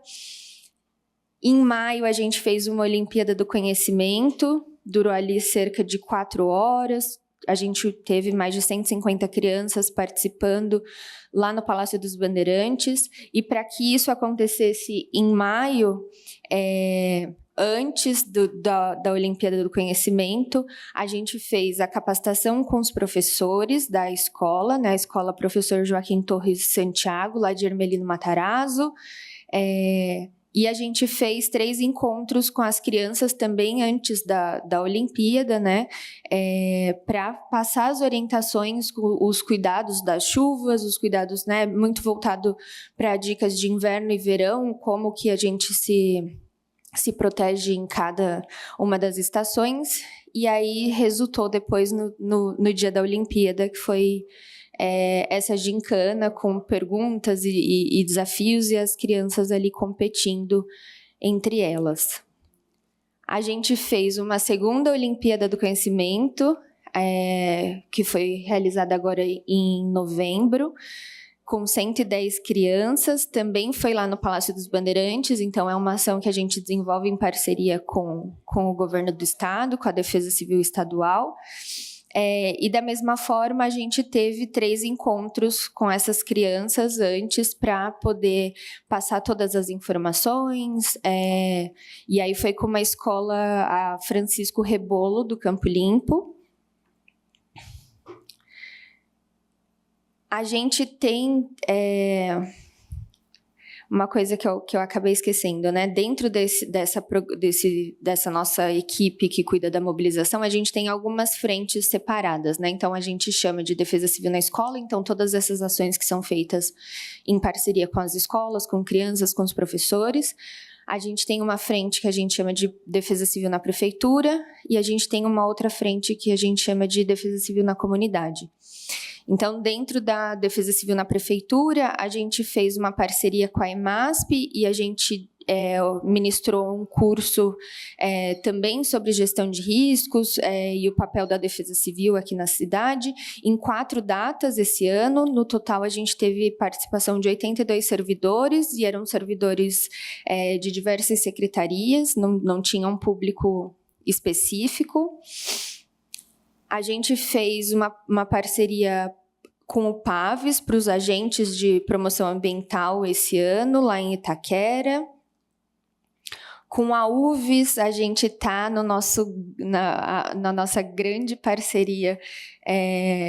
Em maio, a gente fez uma Olimpíada do Conhecimento, durou ali cerca de 4 horas. A gente teve mais de 150 crianças participando lá no Palácio dos Bandeirantes. E para que isso acontecesse em maio, antes da Olimpíada do Conhecimento, a gente fez a capacitação com os professores da escola, né? A escola Professor Joaquim Torres Santiago, lá de Hermelino Matarazzo. E a gente fez 3 encontros com as crianças também antes da Olimpíada, né? Para passar as orientações, os cuidados das chuvas, os cuidados, né? Muito voltado para dicas de inverno e verão, como que a gente se protege em cada uma das estações. E aí resultou depois no dia da Olimpíada, que foi essa gincana com perguntas e desafios e as crianças ali competindo entre elas. A gente fez uma segunda Olimpíada do Conhecimento, que foi realizada agora em novembro, com 110 crianças, também foi lá no Palácio dos Bandeirantes, então é uma ação que a gente desenvolve em parceria com o governo do estado, com a Defesa Civil Estadual. E da mesma forma, a gente teve 3 encontros com essas crianças antes para poder passar todas as informações. E aí foi com uma escola, a Francisco Rebolo, do Campo Limpo. A gente tem uma coisa que eu acabei esquecendo, né? Dentro dessa nossa equipe que cuida da mobilização, a gente tem algumas frentes separadas, né? Então, a gente chama de Defesa Civil na Escola. Então, todas essas ações que são feitas em parceria com as escolas, com crianças, com os professores. A gente tem uma frente que a gente chama de Defesa Civil na Prefeitura e a gente tem uma outra frente que a gente chama de Defesa Civil na Comunidade. Então, dentro da Defesa Civil na Prefeitura, a gente fez uma parceria com a EMASP e a gente ministrou um curso também sobre gestão de riscos e o papel da Defesa Civil aqui na cidade, em 4 datas esse ano. No total, a gente teve participação de 82 servidores, e eram servidores de diversas secretarias, não tinha um público específico. A gente fez uma parceria com o PAVES para os agentes de promoção ambiental esse ano, lá em Itaquera. Com a UVES, a gente está na nossa grande parceria,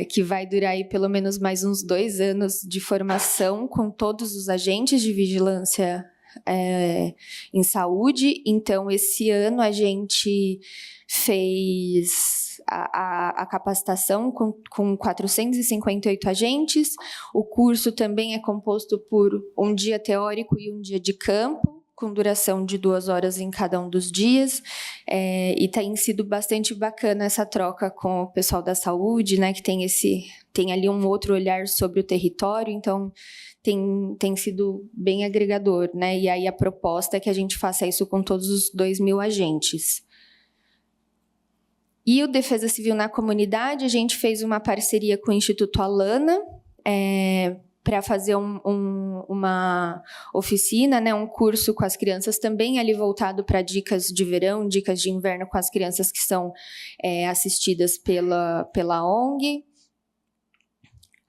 que vai durar aí pelo menos mais uns 2 anos de formação com todos os agentes de vigilância em saúde. Então, esse ano a gente fez a capacitação com 458 agentes. O curso também é composto por um dia teórico e um dia de campo, com duração de 2 horas em cada um dos dias, e tem sido bastante bacana essa troca com o pessoal da saúde, né, que tem ali um outro olhar sobre o território, então tem sido bem agregador, né, e aí a proposta é que a gente faça isso com todos os 2.000 agentes. E o Defesa Civil na Comunidade, a gente fez uma parceria com o Instituto Alana, para fazer uma oficina, né, um curso com as crianças também ali voltado para dicas de verão, dicas de inverno com as crianças que são assistidas pela ONG.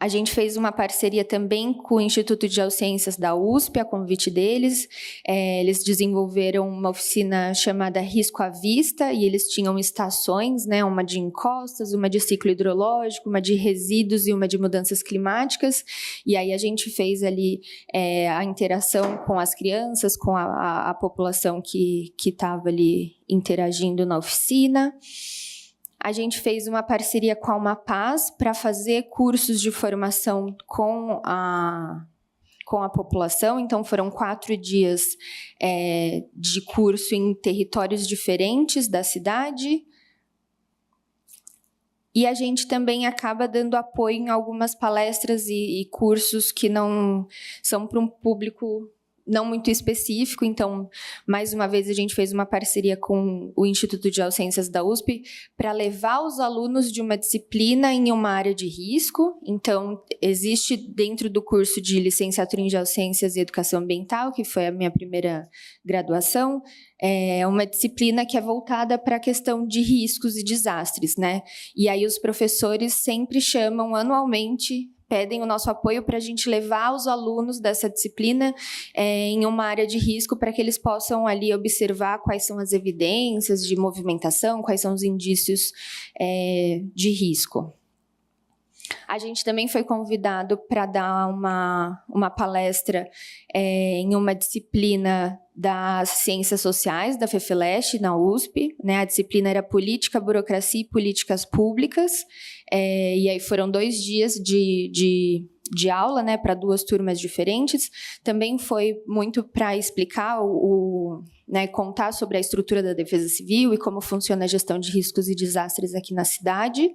A gente fez uma parceria também com o Instituto de Geociências da USP, a convite deles. Eles desenvolveram uma oficina chamada Risco à Vista, e eles tinham estações, né, uma de encostas, uma de ciclo hidrológico, uma de resíduos e uma de mudanças climáticas. E aí a gente fez ali a interação com as crianças, com a população que estava ali interagindo na oficina. A gente fez uma parceria com a Amapaz para fazer cursos de formação com a população. Então, foram 4 dias de curso em territórios diferentes da cidade. E a gente também acaba dando apoio em algumas palestras e cursos que não são para um público não muito específico. Então, mais uma vez, a gente fez uma parceria com o Instituto de Geociências da USP para levar os alunos de uma disciplina em uma área de risco. Então, existe dentro do curso de licenciatura em Geociências e Educação Ambiental, que foi a minha primeira graduação, uma disciplina que é voltada para a questão de riscos e desastres, né? E aí os professores sempre chamam anualmente, pedem o nosso apoio para a gente levar os alunos dessa disciplina em uma área de risco para que eles possam ali observar quais são as evidências de movimentação, quais são os indícios de risco. A gente também foi convidado para dar uma palestra em uma disciplina das Ciências Sociais, da FEFELESH, na USP, né? A disciplina era Política, Burocracia e Políticas Públicas, e aí foram 2 dias de aula, né, para 2 turmas diferentes. Também foi muito para explicar né, contar sobre a estrutura da Defesa Civil e como funciona a gestão de riscos e desastres aqui na cidade.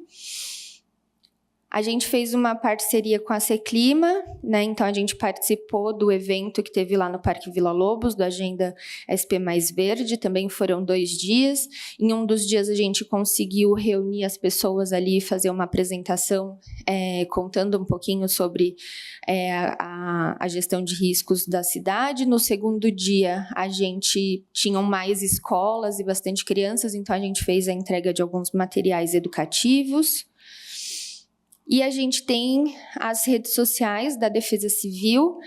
A gente fez uma parceria com a Seclima, né? Então a gente participou do evento que teve lá no Parque Vila Lobos, do Agenda SP Mais Verde, também foram 2 dias. Em um dos dias a gente conseguiu reunir as pessoas ali e fazer uma apresentação contando um pouquinho sobre a gestão de riscos da cidade. No segundo dia a gente tinha mais escolas e bastante crianças, então a gente fez a entrega de alguns materiais educativos. E a gente tem as redes sociais da Defesa Civil,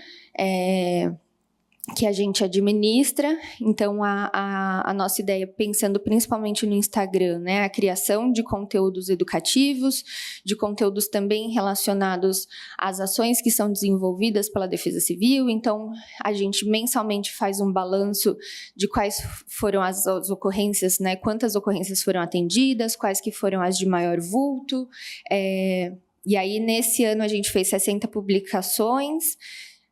que a gente administra. Então, a nossa ideia, pensando principalmente no Instagram, né, a criação de conteúdos educativos, de conteúdos também relacionados às ações que são desenvolvidas pela Defesa Civil. Então, a gente mensalmente faz um balanço de quais foram as ocorrências, né, quantas ocorrências foram atendidas, quais que foram as de maior vulto. E aí, nesse ano, a gente fez 60 publicações,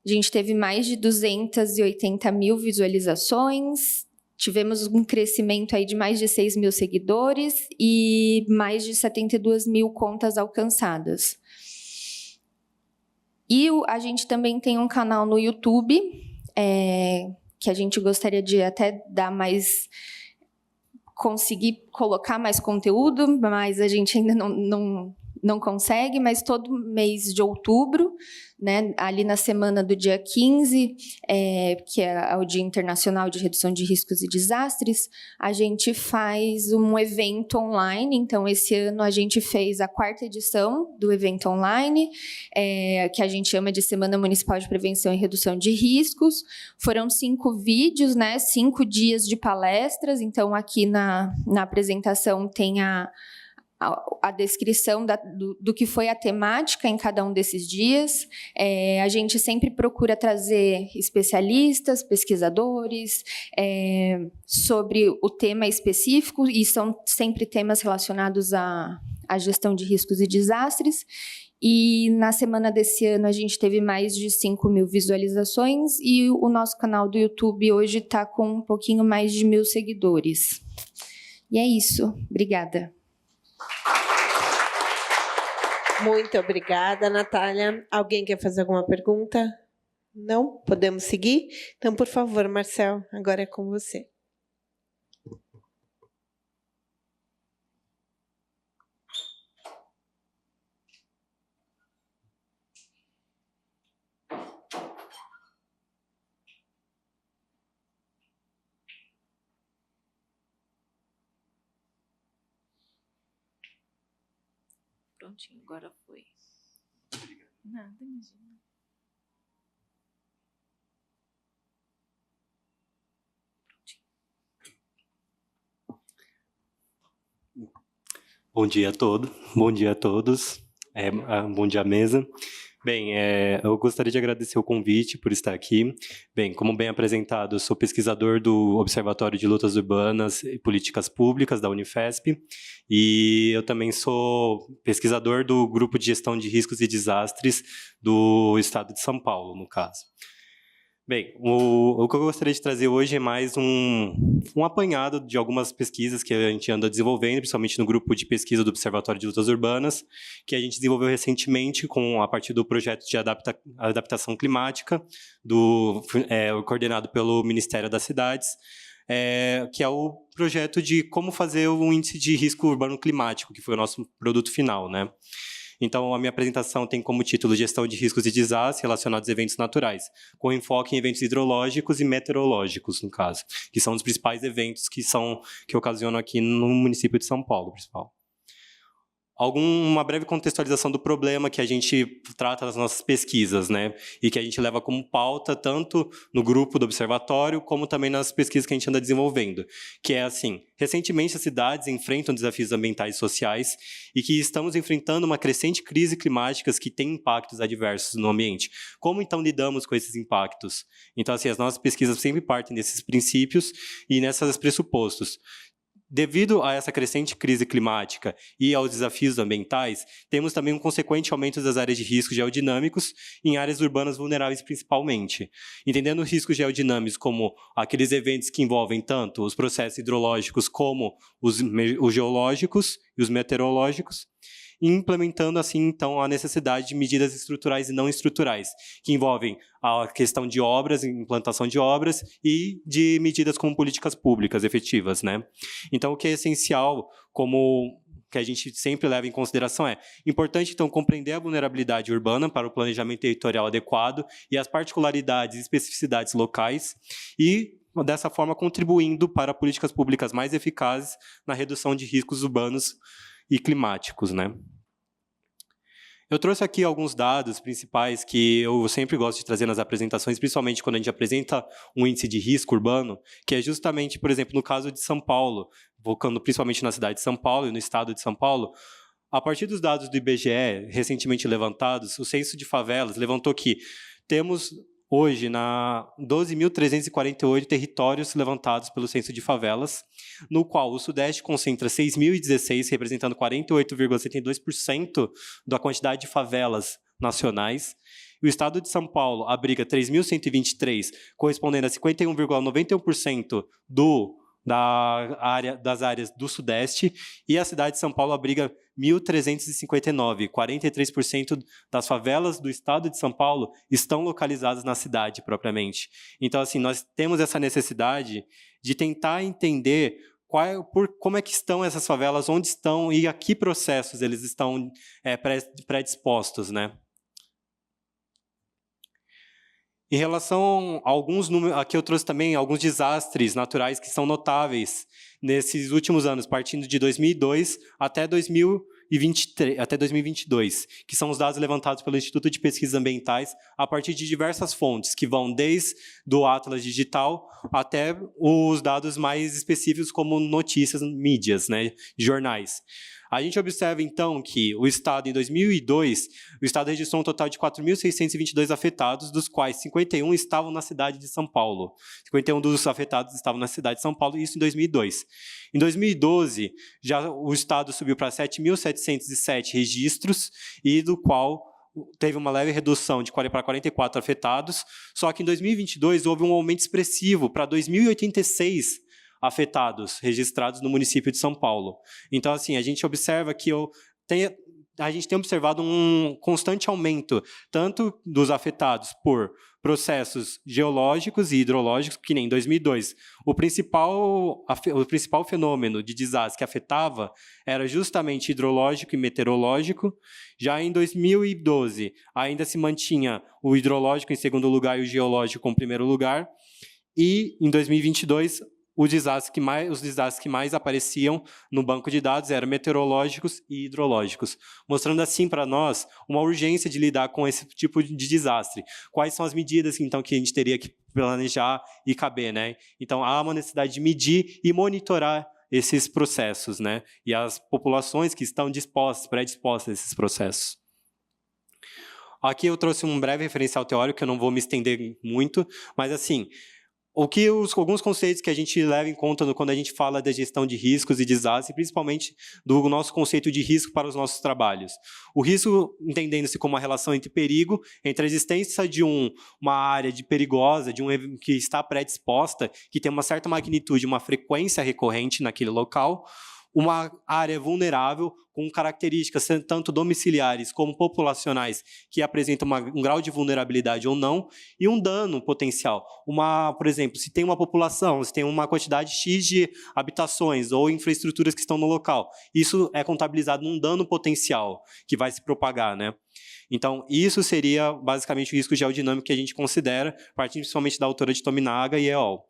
a gente teve mais de 280 mil visualizações, tivemos um crescimento aí de mais de 6 mil seguidores e mais de 72 mil contas alcançadas. E a gente também tem um canal no YouTube, que a gente gostaria de até dar mais... conseguir colocar mais conteúdo, mas a gente ainda não consegue, mas todo mês de outubro, né, ali na semana do dia 15, que é o Dia Internacional de Redução de Riscos e Desastres, a gente faz um evento online. Então, esse ano a gente fez a 4ª edição do evento online, que a gente chama de Semana Municipal de Prevenção e Redução de Riscos. Foram 5 vídeos, né, 5 dias de palestras. Então, aqui na apresentação tem a descrição do que foi a temática em cada um desses dias. A gente sempre procura trazer especialistas, pesquisadores, sobre o tema específico, e são sempre temas relacionados à gestão de riscos e desastres. E na semana desse ano a gente teve mais de 5 mil visualizações, e o nosso canal do YouTube hoje está com um pouquinho mais de 1.000 seguidores. E é isso. Obrigada. Muito obrigada, Natália. Alguém quer fazer alguma pergunta? Não? Podemos seguir? Então, por favor, Marcel, agora é com você. Prontinho, agora foi. Nada, imagina. Bom dia a todos, bom dia a todos, bom dia à mesa. Bem, eu gostaria de agradecer o convite por estar aqui. Bem, como bem apresentado, eu sou pesquisador do Observatório de Lutas Urbanas e Políticas Públicas da Unifesp, e eu também sou pesquisador do Grupo de Gestão de Riscos e Desastres do Estado de São Paulo, no caso. Bem, o que eu gostaria de trazer hoje é mais um apanhado de algumas pesquisas que a gente anda desenvolvendo, principalmente no grupo de pesquisa do Observatório de Lutas Urbanas, que a gente desenvolveu recentemente a partir do projeto de adaptação climática, coordenado pelo Ministério das Cidades, que é o projeto de como fazer o índice de risco urbano climático, que foi o nosso produto final, né? Então, a minha apresentação tem como título Gestão de Riscos e Desastres relacionados a eventos naturais, com enfoque em eventos hidrológicos e meteorológicos, no caso, que são os principais eventos que ocasionam aqui no município de São Paulo, principal. Uma breve contextualização do problema que a gente trata nas nossas pesquisas, né? E que a gente leva como pauta tanto no grupo do observatório, como também nas pesquisas que a gente anda desenvolvendo. Que é assim, recentemente as cidades enfrentam desafios ambientais e sociais e que estamos enfrentando uma crescente crise climática que tem impactos adversos no ambiente. Como então lidamos com esses impactos? Então, assim, as nossas pesquisas sempre partem desses princípios e nesses pressupostos. Devido a essa crescente crise climática e aos desafios ambientais, temos também um consequente aumento das áreas de risco geodinâmicos em áreas urbanas vulneráveis principalmente. Entendendo os riscos geodinâmicos como aqueles eventos que envolvem tanto os processos hidrológicos como os geológicos e os meteorológicos, e implementando, assim, então, a necessidade de medidas estruturais e não estruturais, que envolvem a questão de obras, implantação de obras e de medidas como políticas públicas efetivas, né? Então, o que é essencial, como que a gente sempre leva em consideração importante, então, compreender a vulnerabilidade urbana para o planejamento territorial adequado e as particularidades e especificidades locais e, dessa forma, contribuindo para políticas públicas mais eficazes na redução de riscos urbanos e climáticos, né? Eu trouxe aqui alguns dados principais que eu sempre gosto de trazer nas apresentações, principalmente quando a gente apresenta um índice de risco urbano, que é justamente, por exemplo, no caso de São Paulo, focando principalmente na cidade de São Paulo e no estado de São Paulo, a partir dos dados do IBGE, recentemente levantados, o Censo de Favelas levantou que temos hoje 12.348 territórios levantados pelo Censo de Favelas, no qual o Sudeste concentra 6.016, representando 48,72% da quantidade de favelas nacionais. E o Estado de São Paulo abriga 3.123, correspondendo a 51,91% das áreas do Sudeste, e a cidade de São Paulo abriga 1.359, 43% das favelas do estado de São Paulo estão localizadas na cidade propriamente. Então, assim, nós temos essa necessidade de tentar entender como é que estão essas favelas, onde estão e a que processos eles estão predispostos, né? Em relação a alguns números, aqui eu trouxe também alguns desastres naturais que são notáveis nesses últimos anos, partindo de 2002 até 2022, que são os dados levantados pelo Instituto de Pesquisas Ambientais a partir de diversas fontes, que vão desde o Atlas Digital até os dados mais específicos como notícias, mídias, né, jornais. A gente observa, então, que o Estado, em 2002, o Estado registrou um total de 4.622 afetados, dos quais 51 estavam na cidade de São Paulo. 51 dos afetados estavam na cidade de São Paulo, isso em 2002. Em 2012, já o Estado subiu para 7.707 registros, e do qual teve uma leve redução para 44 afetados, só que em 2022 houve um aumento expressivo para 2.086 afetados registrados no município de São Paulo. Então, assim, a gente observa que a gente tem observado um constante aumento, tanto dos afetados por processos geológicos e hidrológicos, que nem em 2002. O principal fenômeno de desastre que afetava era justamente hidrológico e meteorológico. Já em 2012, ainda se mantinha o hidrológico em segundo lugar e o geológico em primeiro lugar. E, em 2022, os desastres que mais apareciam no banco de dados eram meteorológicos e hidrológicos, mostrando assim para nós uma urgência de lidar com esse tipo de desastre. Quais são as medidas, então, que a gente teria que planejar e caber, né? Então, há uma necessidade de medir e monitorar esses processos, né? E as populações que estão predispostas a esses processos. Aqui eu trouxe um breve referencial teórico, que eu não vou me estender muito, mas assim, alguns conceitos que a gente leva em conta quando a gente fala da gestão de riscos e desastres, principalmente do nosso conceito de risco para os nossos trabalhos. O risco, entendendo-se como uma relação entre perigo, entre a existência de uma área perigosa, que está predisposta, que tem uma certa magnitude, uma frequência recorrente naquele local, uma área vulnerável com características tanto domiciliares como populacionais que apresentam um grau de vulnerabilidade ou não, e um dano potencial. Por exemplo, se tem uma população, se tem uma quantidade X de habitações ou infraestruturas que estão no local, isso é contabilizado num dano potencial que vai se propagar, né? Então, isso seria basicamente o risco geodinâmico que a gente considera, partindo principalmente da autora de Tominaga e al.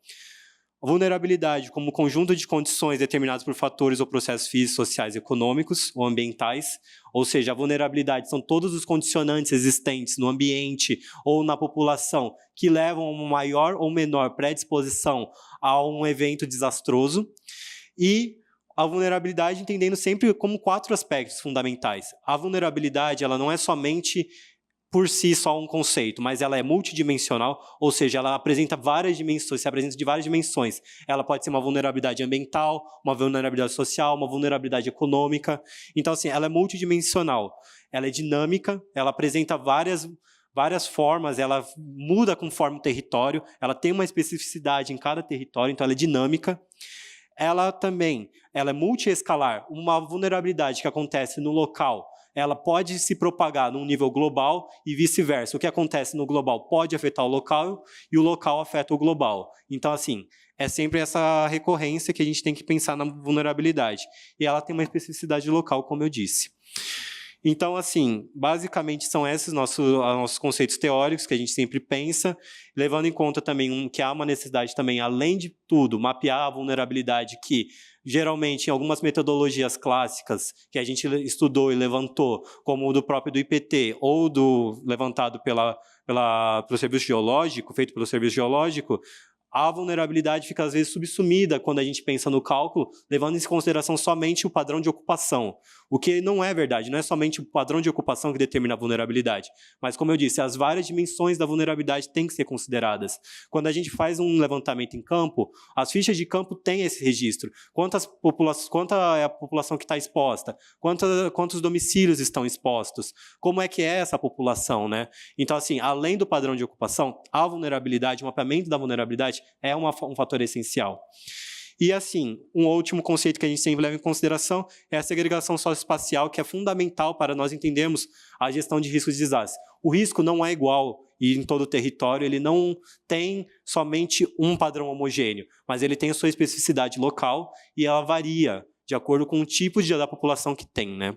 A vulnerabilidade como conjunto de condições determinadas por fatores ou processos físicos, sociais, econômicos ou ambientais, ou seja, a vulnerabilidade são todos os condicionantes existentes no ambiente ou na população que levam a uma maior ou menor predisposição a um evento desastroso, e a vulnerabilidade entendendo sempre como 4 aspectos fundamentais. A vulnerabilidade ela não é somente por si só um conceito, mas ela é multidimensional, ou seja, ela apresenta várias dimensões, se apresenta de várias dimensões. Ela pode ser uma vulnerabilidade ambiental, uma vulnerabilidade social, uma vulnerabilidade econômica. Então, assim, ela é multidimensional, ela é dinâmica, ela apresenta várias formas, ela muda conforme o território, ela tem uma especificidade em cada território, então ela é dinâmica. Ela é multiescalar, uma vulnerabilidade que acontece no local, ela pode se propagar num nível global e vice-versa. O que acontece no global pode afetar o local e o local afeta o global. Então, assim, é sempre essa recorrência que a gente tem que pensar na vulnerabilidade. E ela tem uma especificidade local, como eu disse. Então, assim, basicamente são esses nossos conceitos teóricos que a gente sempre pensa, levando em conta também que há uma necessidade também, além de tudo, mapear a vulnerabilidade que, geralmente, em algumas metodologias clássicas que a gente estudou e levantou, como o do próprio do IPT ou levantado pelo Serviço Geológico, feito pelo Serviço Geológico, a vulnerabilidade fica, às vezes, subsumida quando a gente pensa no cálculo, levando em consideração somente o padrão de ocupação. O que não é verdade, não é somente o padrão de ocupação que determina a vulnerabilidade. Mas, como eu disse, as várias dimensões da vulnerabilidade têm que ser consideradas. Quando a gente faz um levantamento em campo, as fichas de campo têm esse registro. Quanta é a população que está exposta? Quantos domicílios estão expostos? Como é que é essa população, né? Então, assim, além do padrão de ocupação, a vulnerabilidade, o mapeamento da vulnerabilidade é um fator essencial. E, assim, um último conceito que a gente sempre leva em consideração é a segregação socioespacial, que é fundamental para nós entendermos a gestão de riscos de desastre. O risco não é igual e em todo o território, ele não tem somente um padrão homogêneo, mas ele tem a sua especificidade local e ela varia de acordo com o tipo da população que tem, né?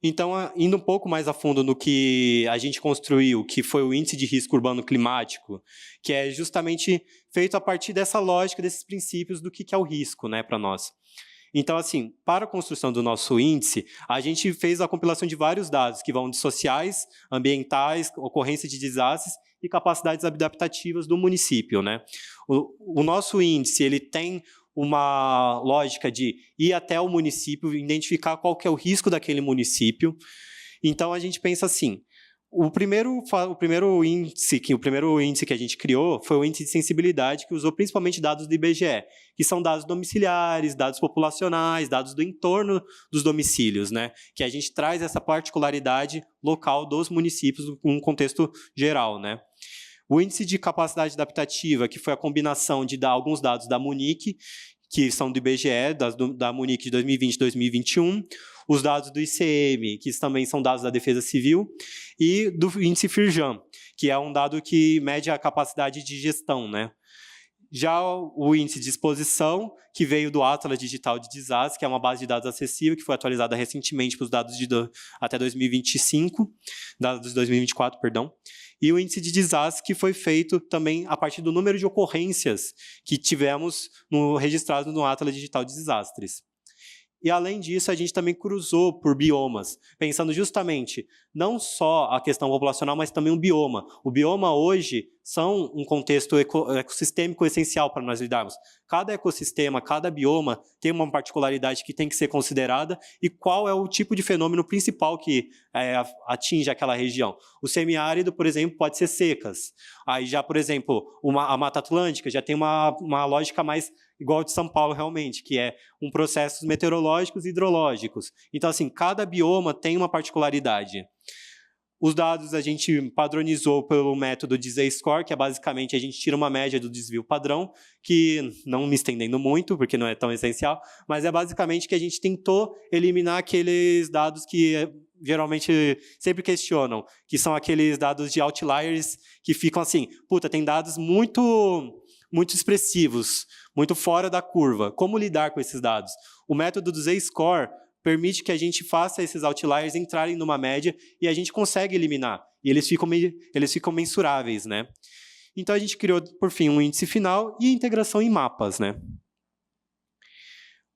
Então, indo um pouco mais a fundo no que a gente construiu, que foi o Índice de Risco Urbano Climático, que é justamente feito a partir dessa lógica, desses princípios do que é o risco, né, para nós. Então, assim, para a construção do nosso índice, a gente fez a compilação de vários dados que vão de sociais, ambientais, ocorrência de desastres e capacidades adaptativas do município, né? O nosso índice, ele tem uma lógica de ir até o município, identificar qual que é o risco daquele município. Então, a gente pensa assim, o primeiro índice que a gente criou foi o índice de sensibilidade, que usou principalmente dados do IBGE, que são dados domiciliares, dados populacionais, dados do entorno dos domicílios, né? Que a gente traz essa particularidade local dos municípios num contexto geral, né? O índice de capacidade adaptativa, que foi a combinação de alguns dados da Munic, que são do IBGE, da Munic de 2020 e 2021, os dados do ICM, que também são dados da Defesa Civil, e do índice FIRJAM, que é um dado que mede a capacidade de gestão, né? Já o índice de exposição, que veio do Atlas Digital de Desastres, que é uma base de dados acessível, que foi atualizada recentemente para os dados até 2025, dados de 2024, perdão. e o índice de desastre, que foi feito também a partir do número de ocorrências que tivemos registrado no Atlas Digital de Desastres. E, além disso, a gente também cruzou por biomas, pensando justamente não só a questão populacional, mas também o bioma. O bioma, hoje, são um contexto ecossistêmico essencial para nós lidarmos. Cada ecossistema, cada bioma tem uma particularidade que tem que ser considerada e qual é o tipo de fenômeno principal que atinge aquela região. O semiárido, por exemplo, pode ser secas. Aí já, por exemplo, a Mata Atlântica já tem uma lógica mais igual de São Paulo, realmente, que é processos meteorológicos e hidrológicos. Então, assim, cada bioma tem uma particularidade. Os dados a gente padronizou pelo método de Z-Score, que é basicamente a gente tira uma média do desvio padrão, que, não me estendendo muito, porque não é tão essencial, mas é basicamente que a gente tentou eliminar aqueles dados que geralmente sempre questionam, que são aqueles dados de outliers que ficam assim, puta, tem dados muito expressivos, muito fora da curva. Como lidar com esses dados? O método do Z-Score permite que a gente faça esses outliers entrarem numa média e a gente consegue eliminar. E eles ficam mensuráveis, né? Então, a gente criou, por fim, um índice final e integração em mapas, né?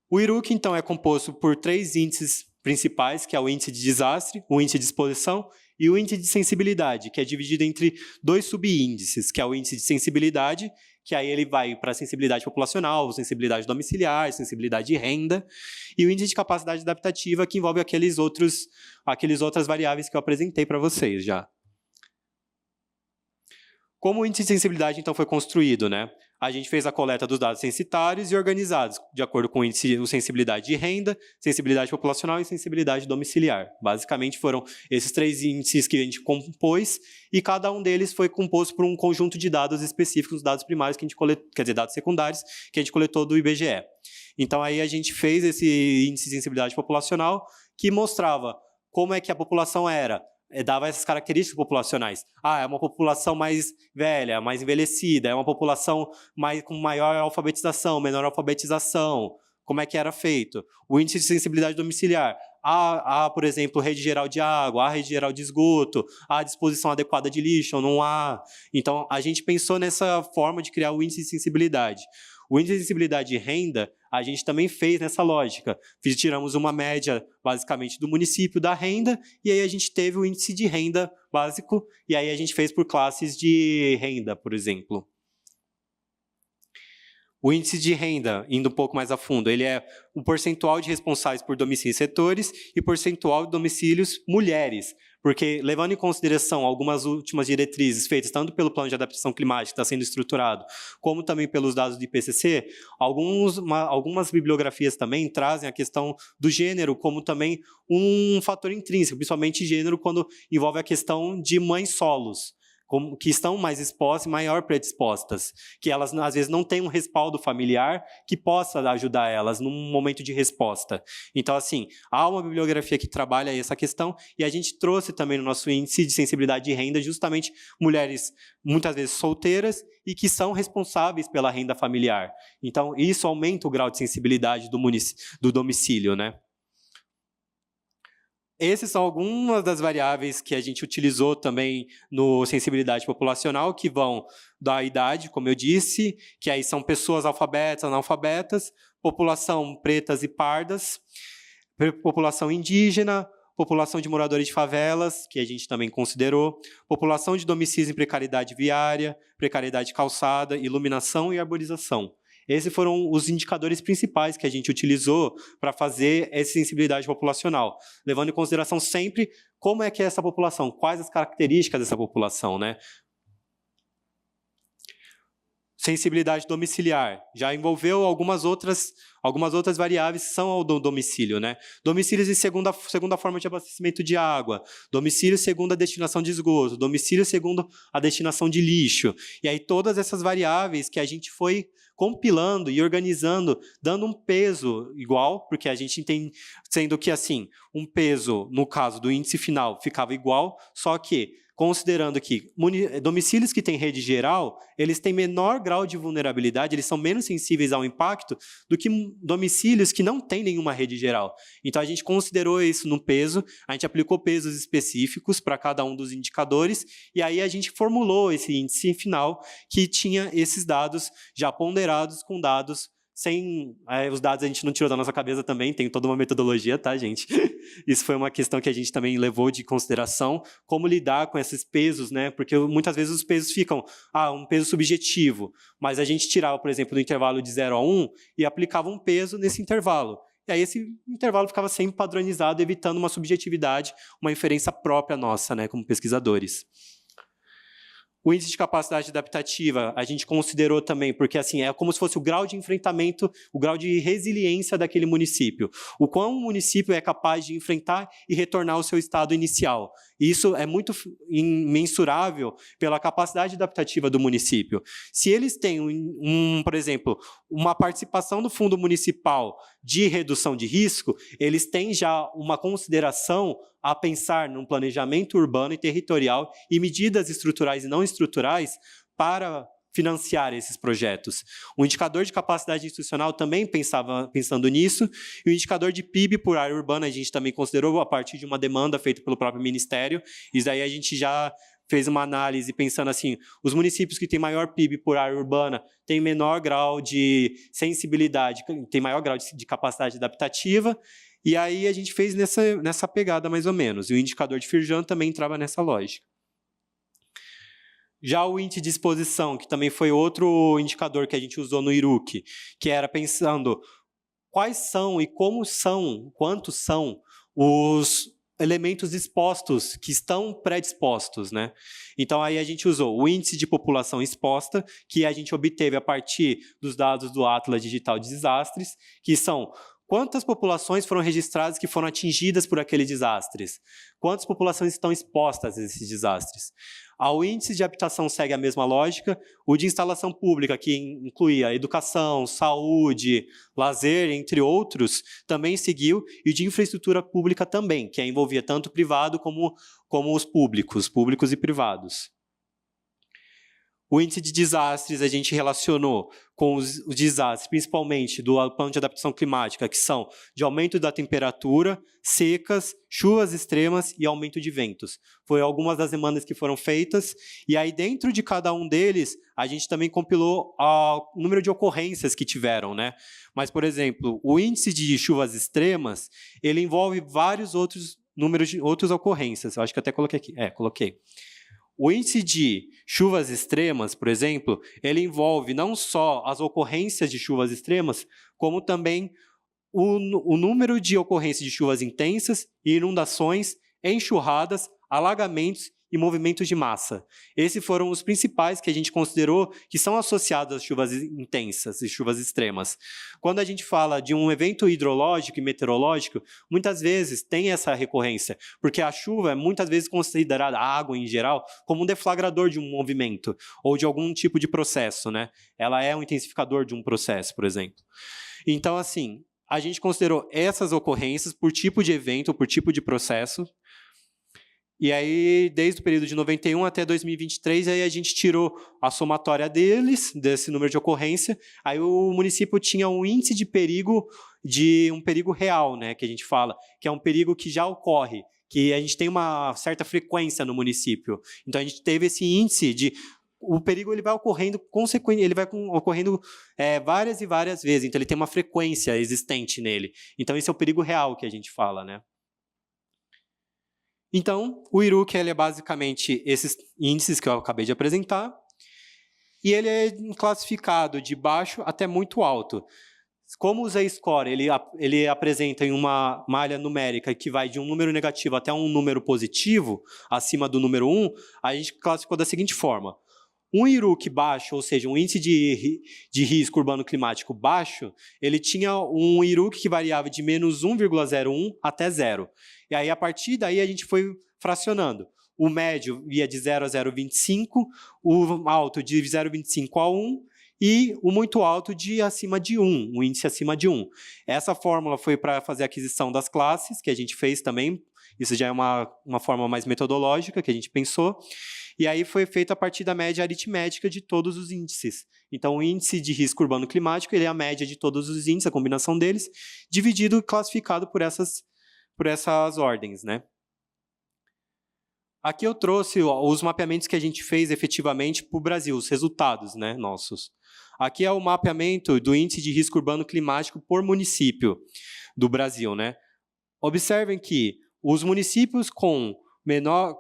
O IRUC, então, é composto por 3 índices principais, que é o índice de desastre, o índice de exposição e o índice de sensibilidade, que é dividido entre 2 subíndices, que é o índice de sensibilidade, que aí ele vai para sensibilidade populacional, sensibilidade domiciliar, sensibilidade de renda, e o índice de capacidade adaptativa, que envolve aquelas outras variáveis que eu apresentei para vocês já. Como o índice de sensibilidade, então, foi construído, né? A gente fez a coleta dos dados censitários e organizados, de acordo com o índice de sensibilidade de renda, sensibilidade populacional e sensibilidade domiciliar. Basicamente, foram esses 3 índices que a gente compôs, e cada um deles foi composto por um conjunto de dados específicos, dados primários que a gente coletou, quer dizer, dados secundários, que a gente coletou do IBGE. Então, aí a gente fez esse índice de sensibilidade populacional, que mostrava como é que a população era, dava essas características populacionais. É uma população mais velha, mais envelhecida, é uma população com maior alfabetização, menor alfabetização, como é que era feito. O índice de sensibilidade domiciliar, por exemplo, rede geral de água, rede geral de esgoto, há disposição adequada de lixo ou não há. Então, a gente pensou nessa forma de criar o índice de sensibilidade. O índice de sensibilidade de renda, a gente também fez nessa lógica. Tiramos uma média, basicamente, do município da renda, e aí a gente teve o índice de renda básico, e aí a gente fez por classes de renda, por exemplo. O índice de renda, indo um pouco mais a fundo, ele é o percentual de responsáveis por domicílios e setores e percentual de domicílios mulheres, porque, levando em consideração algumas últimas diretrizes feitas tanto pelo Plano de Adaptação Climática, que está sendo estruturado, como também pelos dados do IPCC, algumas bibliografias também trazem a questão do gênero como também um fator intrínseco, principalmente gênero quando envolve a questão de mães solos, que estão mais expostas e maior predispostas, que elas, às vezes, não têm um respaldo familiar que possa ajudar elas num momento de resposta. Então, assim, há uma bibliografia que trabalha essa questão e a gente trouxe também no nosso índice de sensibilidade de renda justamente mulheres, muitas vezes, solteiras e que são responsáveis pela renda familiar. Então, isso aumenta o grau de sensibilidade do domicílio, né? Essas são algumas das variáveis que a gente utilizou também no sensibilidade populacional, que vão da idade, como eu disse, que aí são pessoas alfabetas, analfabetas, população pretas e pardas, população indígena, população de moradores de favelas, que a gente também considerou, população de domicílios em precariedade viária, precariedade calçada, iluminação e arborização. Esses foram os indicadores principais que a gente utilizou para fazer essa sensibilidade populacional, levando em consideração sempre como é que é essa população, quais as características dessa população, né? Sensibilidade domiciliar, já envolveu algumas outras variáveis que são ao domicílio, né? Domicílios em segunda forma de abastecimento de água, domicílio segundo a destinação de esgoto, domicílio segundo a destinação de lixo. E aí todas essas variáveis que a gente foi compilando e organizando, dando um peso igual, porque a gente tem, sendo que assim, um peso, no caso do índice final, ficava igual, só que considerando que domicílios que têm rede geral, eles têm menor grau de vulnerabilidade, eles são menos sensíveis ao impacto do que domicílios que não têm nenhuma rede geral. Então, a gente considerou isso no peso, a gente aplicou pesos específicos para cada um dos indicadores, e aí a gente formulou esse índice final que tinha esses dados já ponderados com dados sem... os dados a gente não tirou da nossa cabeça também, tem toda uma metodologia, tá, gente? Isso foi uma questão que a gente também levou de consideração, como lidar com esses pesos, né? Porque muitas vezes os pesos ficam, um peso subjetivo, mas a gente tirava, por exemplo, do intervalo de 0 a 1 e aplicava um peso nesse intervalo. E aí esse intervalo ficava sempre padronizado, evitando uma subjetividade, uma inferência própria nossa, né, como pesquisadores. O índice de capacidade adaptativa a gente considerou também, porque assim, é como se fosse o grau de enfrentamento, o grau de resiliência daquele município. O quão o município é capaz de enfrentar e retornar ao seu estado inicial. E isso é muito imensurável pela capacidade adaptativa do município. Se eles têm, por exemplo, uma participação do fundo municipal de redução de risco, eles têm já uma consideração a pensar num planejamento urbano e territorial e medidas estruturais e não estruturais para financiar esses projetos. O indicador de capacidade institucional também pensando nisso, e o indicador de PIB por área urbana a gente também considerou a partir de uma demanda feita pelo próprio Ministério, e daí a gente já fez uma análise pensando assim, os municípios que têm maior PIB por área urbana têm menor grau de sensibilidade, têm maior grau de capacidade adaptativa, e aí a gente fez nessa pegada mais ou menos. E o indicador de Firjan também entrava nessa lógica. Já o índice de exposição, que também foi outro indicador que a gente usou no IRUC, que era pensando quais são e como são, quantos são os elementos expostos que estão predispostos, né? Então aí a gente usou o índice de população exposta, que a gente obteve a partir dos dados do Atlas Digital de Desastres, que são quantas populações foram registradas que foram atingidas por aqueles desastres? Quantas populações estão expostas a esses desastres? O índice de habitação segue a mesma lógica. O de instalação pública, que incluía educação, saúde, lazer, entre outros, também seguiu. E o de infraestrutura pública também, que envolvia tanto o privado como os públicos e privados. O índice de desastres a gente relacionou com os desastres, principalmente do plano de adaptação climática, que são de aumento da temperatura, secas, chuvas extremas e aumento de ventos. Foi algumas das demandas que foram feitas, e aí dentro de cada um deles, a gente também compilou o número de ocorrências que tiveram, né? Mas, por exemplo, o índice de chuvas extremas, ele envolve vários outros números de outras ocorrências. Eu acho que até coloquei aqui. Coloquei. O índice de chuvas extremas, por exemplo, ele envolve não só as ocorrências de chuvas extremas, como também o número de ocorrências de chuvas intensas e inundações, enxurradas, alagamentos e movimentos de massa. Esses foram os principais que a gente considerou que são associados às chuvas intensas e chuvas extremas. Quando a gente fala de um evento hidrológico e meteorológico, muitas vezes tem essa recorrência, porque a chuva é muitas vezes considerada, a água em geral, como um deflagrador de um movimento ou de algum tipo de processo, né? Ela é um intensificador de um processo, por exemplo. Então, assim, a gente considerou essas ocorrências por tipo de evento, por tipo de processo. E aí, desde o período de 91 até 2023, aí a gente tirou a somatória deles, desse número de ocorrência. Aí o município tinha um índice de um perigo real, né, que a gente fala, que é um perigo que já ocorre, que a gente tem uma certa frequência no município. Então, a gente teve esse índice de... O perigo ele vai ocorrendo várias e várias vezes, então ele tem uma frequência existente nele. Então, esse é o perigo real que a gente fala, né? Então, o IRUC ele é basicamente esses índices que eu acabei de apresentar, e ele é classificado de baixo até muito alto. Como o Z-score ele apresenta em uma malha numérica que vai de um número negativo até um número positivo, acima do número 1, a gente classificou da seguinte forma. Um IRUC baixo, ou seja, um índice de risco urbano climático baixo, ele tinha um IRUC que variava de menos 1,01 até 0. E aí, a partir daí, a gente foi fracionando. O médio ia de 0 a 0,25, o alto de 0,25 a 1 e o muito alto de acima de 1, um índice acima de 1. Essa fórmula foi para fazer a aquisição das classes, que a gente fez também Isso já é uma forma mais metodológica que a gente pensou. E aí foi feito a partir da média aritmética de todos os índices. Então, o índice de risco urbano climático ele é a média de todos os índices, a combinação deles, dividido e classificado por essas ordens, né? Aqui eu trouxe os mapeamentos que a gente fez efetivamente para o Brasil, os resultados, né, nossos. Aqui é o mapeamento do índice de risco urbano climático por município do Brasil, né? Observem que os municípios com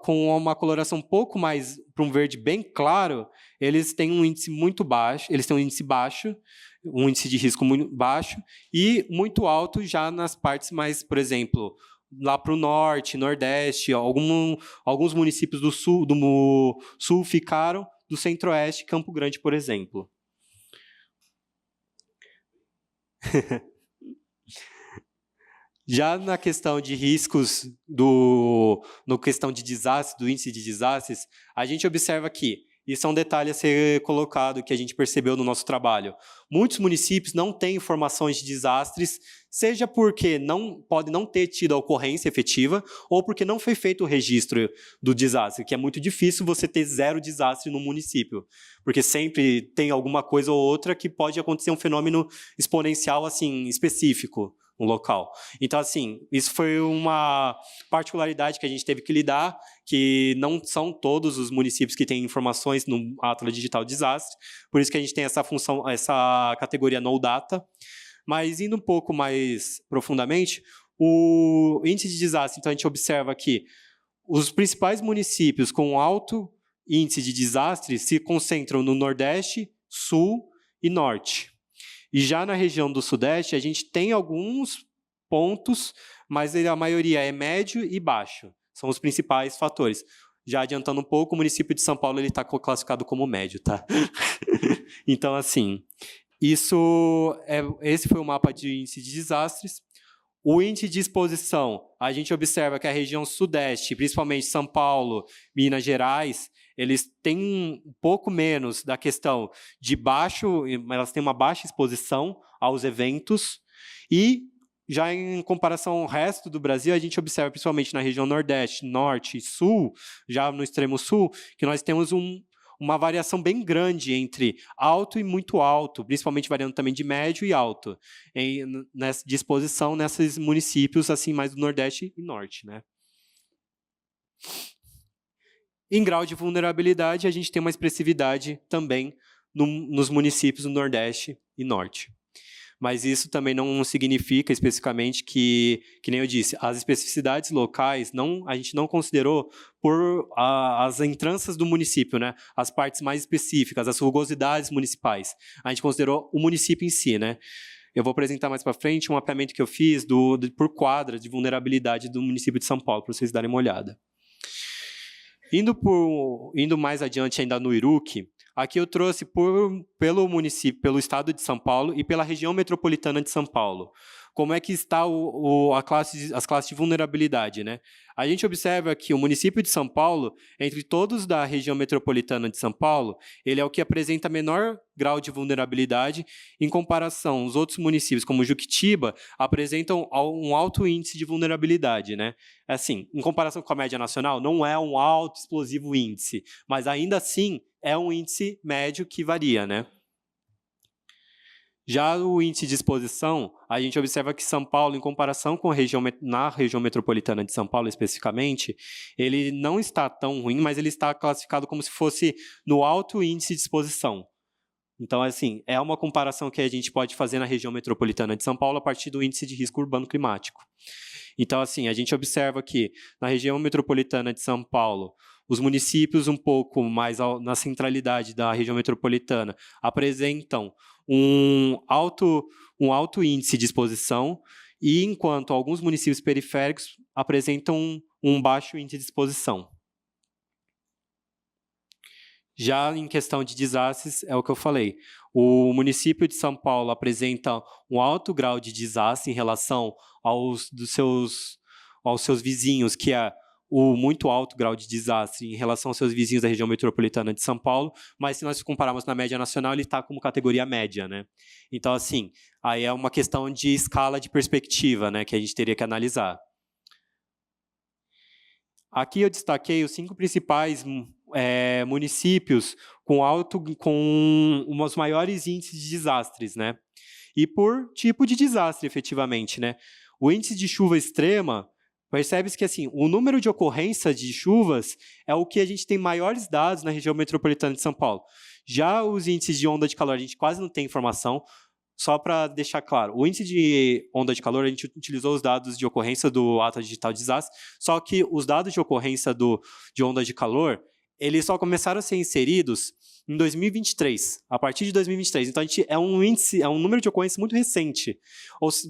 uma coloração um pouco mais para um verde bem claro, eles têm um índice muito baixo, eles têm um índice baixo, um índice de risco muito baixo e muito alto já nas partes mais, por exemplo, lá para o norte, nordeste, alguns municípios do sul ficaram, do centro-oeste, Campo Grande, por exemplo. Já na questão de riscos, no questão de desastres, do índice de desastres, a gente observa aqui, isso é um detalhe a ser colocado, que a gente percebeu no nosso trabalho. Muitos municípios não têm informações de desastres, seja porque pode não ter tido a ocorrência efetiva, ou porque não foi feito o registro do desastre, que é muito difícil você ter 0 desastre no município, porque sempre tem alguma coisa ou outra que pode acontecer um fenômeno exponencial assim, específico no local. Então, assim, isso foi uma particularidade que a gente teve que lidar, que não são todos os municípios que têm informações no Atlas Digital Desastre, por isso que a gente tem essa função, essa categoria No Data. Mas indo um pouco mais profundamente, o índice de desastre, então a gente observa que os principais municípios com alto índice de desastre se concentram no Nordeste, Sul e Norte. E já na região do Sudeste, a gente tem alguns pontos, mas a maioria é médio e baixo. São os principais fatores. Já adiantando um pouco, o município de São Paulo está classificado como médio, tá? Então, assim, esse foi o mapa de índice de desastres. O índice de exposição, a gente observa que a região Sudeste, principalmente São Paulo, Minas Gerais, eles têm um pouco menos da questão de elas têm uma baixa exposição aos eventos, e já em comparação ao resto do Brasil, a gente observa principalmente na região Nordeste, Norte e Sul, já no extremo Sul, que nós temos uma variação bem grande entre alto e muito alto, principalmente variando também de médio e alto, de exposição nesses municípios assim mais do Nordeste e Norte, né? Em grau de vulnerabilidade, a gente tem uma expressividade também nos municípios do Nordeste e Norte. Mas isso também não significa especificamente que nem eu disse, as especificidades locais a gente não considerou por as entranças do município, né? As partes mais específicas, as rugosidades municipais. A gente considerou o município em si, né? Eu vou apresentar mais para frente um mapeamento que eu fiz por quadra de vulnerabilidade do município de São Paulo, para vocês darem uma olhada. Indo mais adiante ainda no IRUC, aqui eu trouxe pelo município, pelo estado de São Paulo e pela região metropolitana de São Paulo. Como é que está as classes de vulnerabilidade, né? A gente observa que o município de São Paulo, entre todos da região metropolitana de São Paulo, ele é o que apresenta menor grau de vulnerabilidade em comparação aos outros municípios, como Juquitiba, apresentam um alto índice de vulnerabilidade, né? Assim, em comparação com a média nacional, não é um alto explosivo índice, mas ainda assim é um índice médio que varia, né? Já o índice de exposição, a gente observa que São Paulo, em comparação com na região metropolitana de São Paulo especificamente, ele não está tão ruim, mas ele está classificado como se fosse no alto índice de exposição. Então, assim, é uma comparação que a gente pode fazer na região metropolitana de São Paulo a partir do índice de risco urbano climático. Então, assim, a gente observa que na região metropolitana de São Paulo, os municípios um pouco mais na centralidade da região metropolitana apresentam um alto índice de exposição, e enquanto alguns municípios periféricos apresentam um baixo índice de exposição. Já em questão de desastres, é o que eu falei. O município de São Paulo apresenta um alto grau de desastre em relação aos seus vizinhos, que é o muito alto grau de desastre em relação aos seus vizinhos da região metropolitana de São Paulo, mas se nós compararmos na média nacional, ele está como categoria média, né? Então, assim, aí é uma questão de escala de perspectiva, né, que a gente teria que analisar. Aqui eu destaquei os 5 principais municípios com os maiores índices de desastres, né? E por tipo de desastre, efetivamente, né? O índice de chuva extrema, percebe-se que assim, o número de ocorrência de chuvas é o que a gente tem maiores dados na região metropolitana de São Paulo. Já os índices de onda de calor, a gente quase não tem informação. Só para deixar claro, o índice de onda de calor, a gente utilizou os dados de ocorrência do Atlas Digital de Desastre, só que os dados de ocorrência de onda de calor, eles só começaram a ser inseridos em 2023, a partir de 2023. Então, é um número de ocorrência muito recente.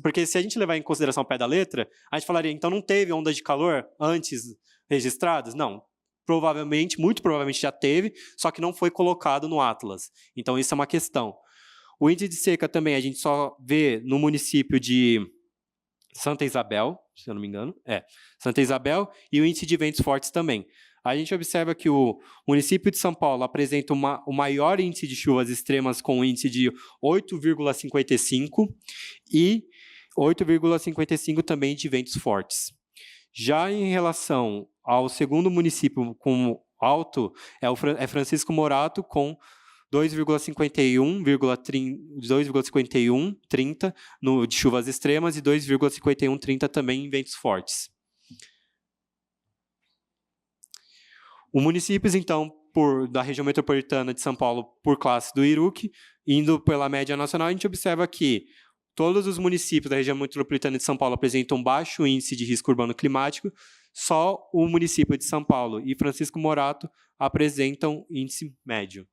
Porque se a gente levar em consideração o pé da letra, a gente falaria, então não teve onda de calor antes registradas? Não. Provavelmente, muito provavelmente já teve, só que não foi colocado no Atlas. Então, isso é uma questão. O índice de seca também a gente só vê no município de Santa Isabel, se eu não me engano. Santa Isabel, e o índice de ventos fortes também. A gente observa que o município de São Paulo apresenta o maior índice de chuvas extremas com um índice de 8,55 e 8,55 também de ventos fortes. Já em relação ao segundo município com alto, é Francisco Morato com 2,5130 de chuvas extremas e 2,5130 também em ventos fortes. Os municípios, então, da região metropolitana de São Paulo, por classe do IRUC, indo pela média nacional, a gente observa que todos os municípios da região metropolitana de São Paulo apresentam baixo índice de risco urbano climático, só o município de São Paulo e Francisco Morato apresentam índice médio.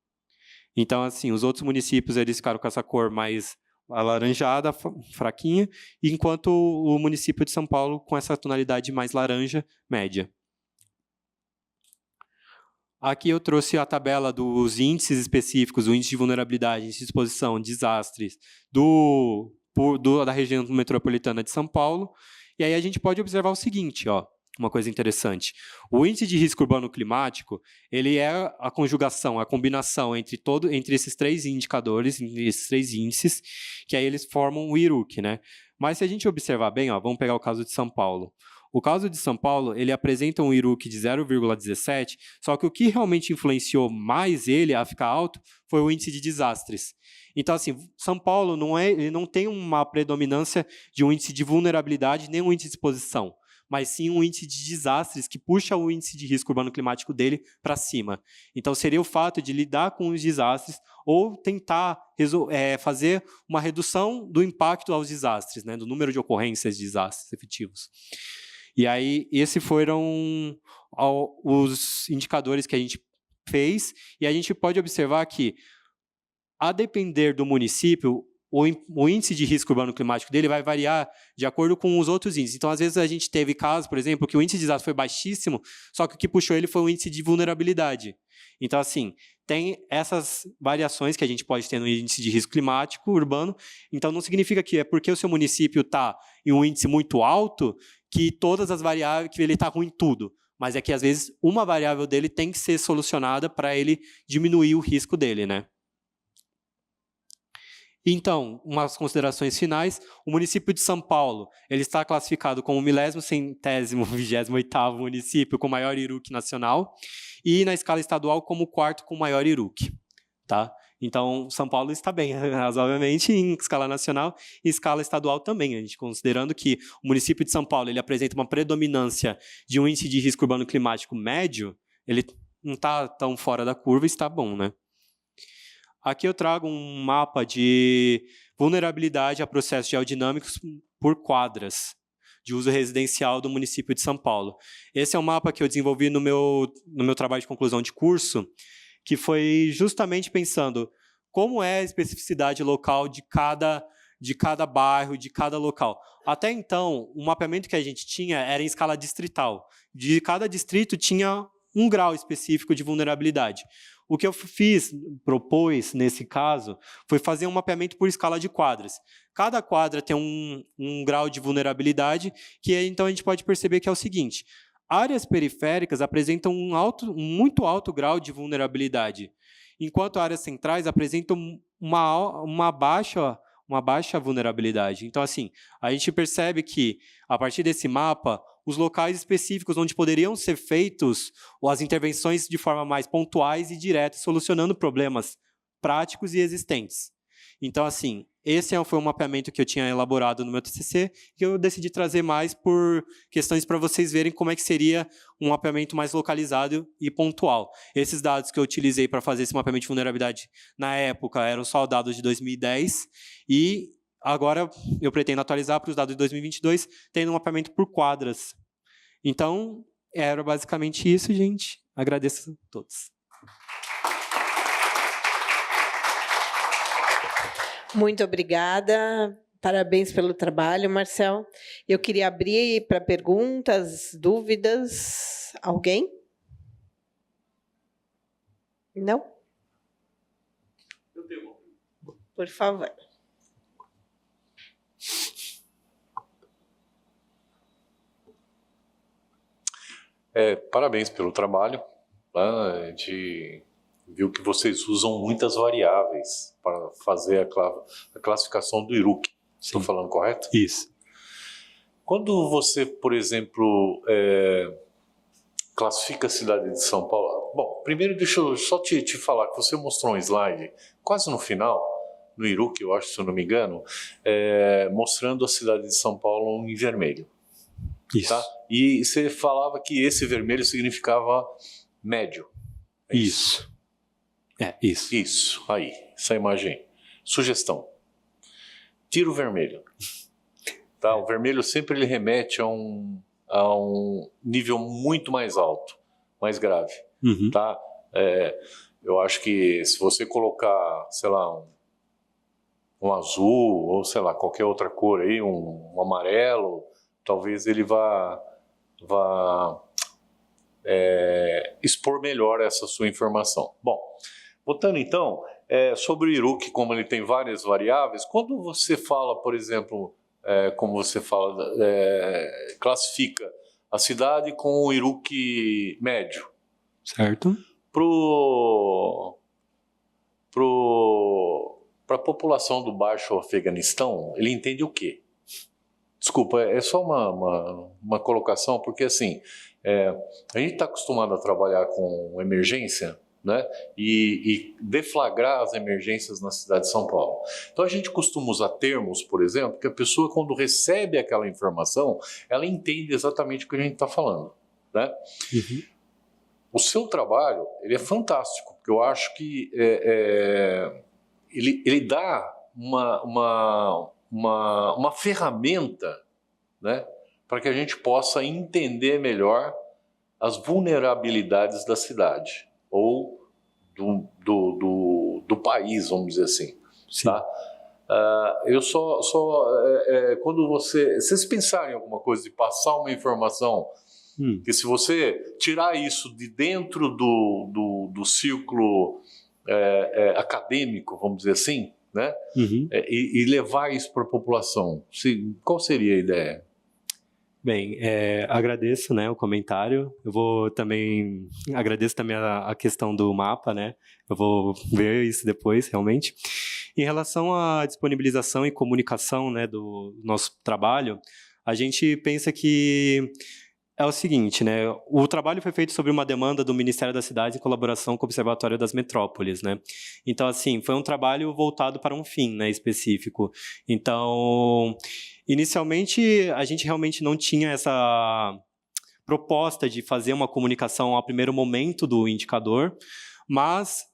Então, assim, os outros municípios eles ficaram com essa cor mais alaranjada, fraquinha, enquanto o município de São Paulo com essa tonalidade mais laranja, média. Aqui eu trouxe a tabela dos índices específicos, o índice de vulnerabilidade, índice de exposição, desastres, da região metropolitana de São Paulo. E aí a gente pode observar o seguinte, ó. Uma coisa interessante. O índice de risco urbano climático, ele é a conjugação, a combinação entre esses 3 indicadores, esses 3 índices, que aí eles formam o IRUC, né? Mas se a gente observar bem, ó, vamos pegar o caso de São Paulo. O caso de São Paulo, ele apresenta um IRUC de 0,17, só que o que realmente influenciou mais ele a ficar alto foi o índice de desastres. Então, assim, São Paulo ele não tem uma predominância de um índice de vulnerabilidade nem um índice de exposição, mas sim um índice de desastres que puxa o índice de risco urbano climático dele para cima. Então, seria o fato de lidar com os desastres ou tentar fazer uma redução do impacto aos desastres, né, do número de ocorrências de desastres efetivos. E aí, esses foram os indicadores que a gente fez, e a gente pode observar que, a depender do município, o índice de risco urbano climático dele vai variar de acordo com os outros índices. Então, às vezes, a gente teve casos, por exemplo, que o índice de desastre foi baixíssimo, só que o que puxou ele foi o índice de vulnerabilidade. Então, assim, tem essas variações que a gente pode ter no índice de risco climático urbano. Então, não significa que é porque o seu município está em um índice muito alto que todas as variáveis, que ele está ruim em tudo. Mas é que, às vezes, uma variável dele tem que ser solucionada para ele diminuir o risco dele, né? Então, umas considerações finais. O município de São Paulo, ele está classificado como o 1128º município com maior IRUC nacional e na escala estadual como o 4º com maior IRUC, tá? Então, São Paulo está bem, razoavelmente, em escala nacional e escala estadual também, a gente considerando que o município de São Paulo ele apresenta uma predominância de um índice de risco urbano climático médio, ele não está tão fora da curva e está bom, né? Aqui eu trago um mapa de vulnerabilidade a processos geodinâmicos por quadras de uso residencial do município de São Paulo. Esse é um mapa que eu desenvolvi no meu trabalho de conclusão de curso, que foi justamente pensando como é a especificidade local de cada bairro, de cada local. Até então, o mapeamento que a gente tinha era em escala distrital. De cada distrito tinha um grau específico de vulnerabilidade. O que eu propus, nesse caso, foi fazer um mapeamento por escala de quadras. Cada quadra tem um grau de vulnerabilidade, que então a gente pode perceber que é o seguinte: áreas periféricas apresentam um muito alto grau de vulnerabilidade, enquanto áreas centrais apresentam uma baixa vulnerabilidade. Então, assim, a gente percebe que, a partir desse mapa, os locais específicos onde poderiam ser feitos as intervenções de forma mais pontuais e direta, solucionando problemas práticos e existentes. Então, assim, esse foi um mapeamento que eu tinha elaborado no meu TCC, que eu decidi trazer mais por questões para vocês verem como é que seria um mapeamento mais localizado e pontual. Esses dados que eu utilizei para fazer esse mapeamento de vulnerabilidade na época eram só dados de 2010 e agora eu pretendo atualizar para os dados de 2022, tendo um mapeamento por quadras. Então, era basicamente isso, gente. Agradeço a todos. Muito obrigada. Parabéns pelo trabalho, Marcel. Eu queria abrir para perguntas, dúvidas. Alguém? Não? Eu tenho uma. Por favor. Parabéns pelo trabalho. A gente viu que vocês usam muitas variáveis para fazer a classificação do IRUC. Estou falando correto? Isso. Quando você, por exemplo, classifica a cidade de São Paulo... Bom, primeiro deixa eu só te falar que você mostrou um slide quase no final, no IRUC, eu acho, se eu não me engano, mostrando a cidade de São Paulo em vermelho. Isso. Tá? E você falava que esse vermelho significava médio. Isso. Isso. Isso, aí, essa imagem. Sugestão. Tira o vermelho. Tá? O vermelho sempre ele remete a um nível muito mais alto, mais grave. Uhum. Tá? Eu acho que se você colocar, sei lá, um azul, ou sei lá, qualquer outra cor aí, um amarelo, talvez ele vá expor melhor essa sua informação. Bom, voltando então, sobre o IRUC, como ele tem várias variáveis, quando você fala, por exemplo, como você fala, classifica a cidade com o IRUC médio. Certo. Para a população do Baixo Afeganistão, ele entende o quê? Desculpa, é só uma colocação, porque assim, a gente está acostumado a trabalhar com emergência, né? E deflagrar as emergências na cidade de São Paulo. Então a gente costuma usar termos, por exemplo, que a pessoa quando recebe aquela informação, ela entende exatamente o que a gente está falando, né? Uhum. O seu trabalho, ele é fantástico, porque eu acho que ele dá uma ferramenta, né, para que a gente possa entender melhor as vulnerabilidades da cidade ou do país, vamos dizer assim. Sim. Tá? Eu quando vocês pensarem em alguma coisa de passar uma informação que se você tirar isso de dentro do círculo acadêmico, vamos dizer assim, né? Uhum. E levar isso para a população, qual seria a ideia? Bem, agradeço, né, o comentário. Eu vou também agradeço também a questão do mapa, né? Eu vou ver isso depois, realmente. Em relação à disponibilização e comunicação, né, do nosso trabalho, a gente pensa que é o seguinte, né? O trabalho foi feito sobre uma demanda do Ministério da Cidade em colaboração com o Observatório das Metrópoles, né? Então, assim, foi um trabalho voltado para um fim, né, específico. Então, inicialmente, a gente realmente não tinha essa proposta de fazer uma comunicação ao primeiro momento do indicador, mas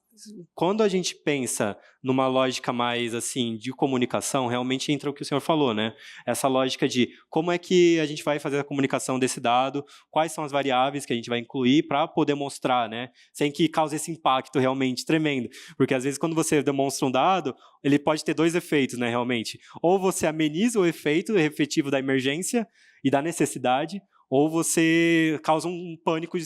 quando a gente pensa numa lógica mais assim de comunicação, realmente entra o que o senhor falou, né? Essa lógica de como é que a gente vai fazer a comunicação desse dado, quais são as variáveis que a gente vai incluir para poder mostrar, né? Sem que cause esse impacto realmente tremendo. Porque às vezes quando você demonstra um dado, ele pode ter dois efeitos, né, realmente. Ou você ameniza o efeito efetivo da emergência e da necessidade, ou você causa um pânico,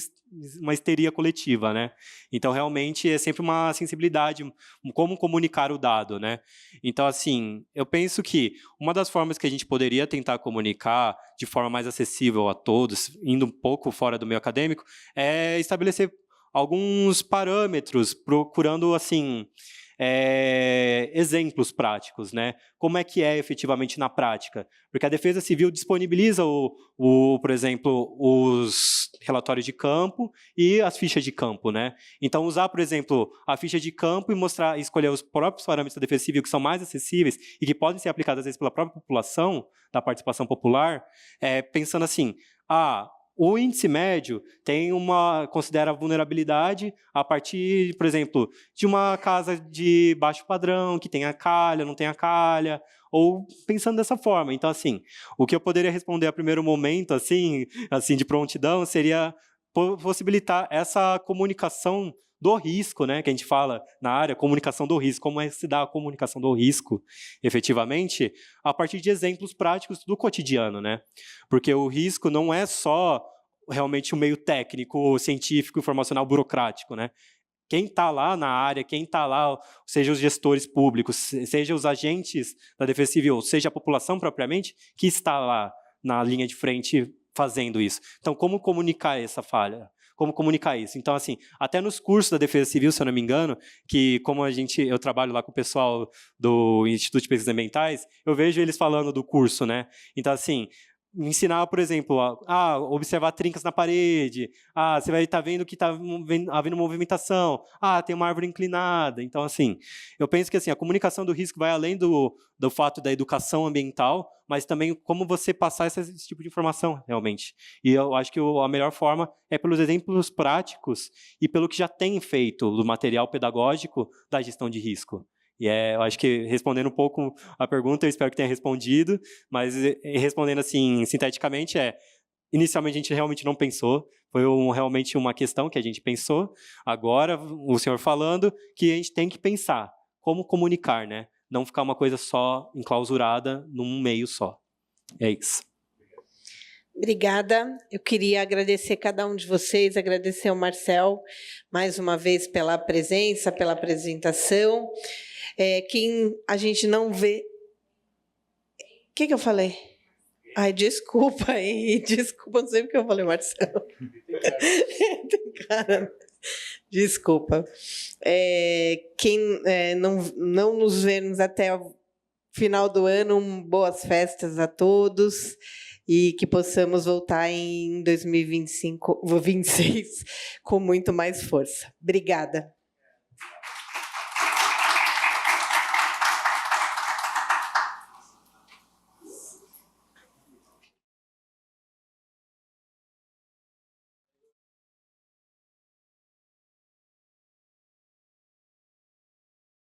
uma histeria coletiva, né? Então, realmente, é sempre uma sensibilidade, como comunicar o dado, né? Então, assim, eu penso que uma das formas que a gente poderia tentar comunicar de forma mais acessível a todos, indo um pouco fora do meio acadêmico, é estabelecer alguns parâmetros, procurando, assim, exemplos práticos, né? Como é que é efetivamente na prática? Porque a Defesa Civil disponibiliza, por exemplo, os relatórios de campo e as fichas de campo, né? Então, usar, por exemplo, a ficha de campo e escolher os próprios parâmetros da Defesa Civil que são mais acessíveis e que podem ser aplicados, às vezes, pela própria população, da participação popular, pensando assim, o índice médio considera a vulnerabilidade a partir, por exemplo, de uma casa de baixo padrão, que tenha calha, não tenha calha, ou pensando dessa forma. Então, assim, o que eu poderia responder a primeiro momento, assim de prontidão, seria possibilitar essa comunicação do risco, né, que a gente fala na área, comunicação do risco, como se dá a comunicação do risco, efetivamente, a partir de exemplos práticos do cotidiano, né, porque o risco não é só realmente um meio técnico, científico, informacional, burocrático, né, quem está lá na área, quem está lá, seja os gestores públicos, seja os agentes da Defesa Civil, seja a população propriamente, que está lá na linha de frente fazendo isso. Então, como comunicar essa falha? Como comunicar isso? Então, assim, até nos cursos da Defesa Civil, se eu não me engano, que como eu trabalho lá com o pessoal do Instituto de Pesquisas Ambientais, eu vejo eles falando do curso, né? Então, assim, ensinar, por exemplo, observar trincas na parede, você vai estar vendo que está havendo movimentação, tem uma árvore inclinada. Então, assim, eu penso que assim, a comunicação do risco vai além do fato da educação ambiental, mas também como você passar esse tipo de informação, realmente. E eu acho que a melhor forma é pelos exemplos práticos e pelo que já tem feito do material pedagógico da gestão de risco. E eu acho que respondendo um pouco a pergunta, eu espero que tenha respondido, mas respondendo assim, sinteticamente, inicialmente a gente realmente não pensou, foi realmente uma questão que a gente pensou, agora o senhor falando que a gente tem que pensar como comunicar, né? Não ficar uma coisa só enclausurada num meio só. É isso. Obrigada. Eu queria agradecer cada um de vocês, agradecer ao Marcel mais uma vez pela presença, pela apresentação. Quem a gente não vê... O que eu falei? Ai, desculpa aí, desculpa, não sei porque eu falei, Marcelo. Tem cara. Desculpa. Quem não nos vemos até o final do ano, boas festas a todos e que possamos voltar em 2025, 2026 com muito mais força. Obrigada.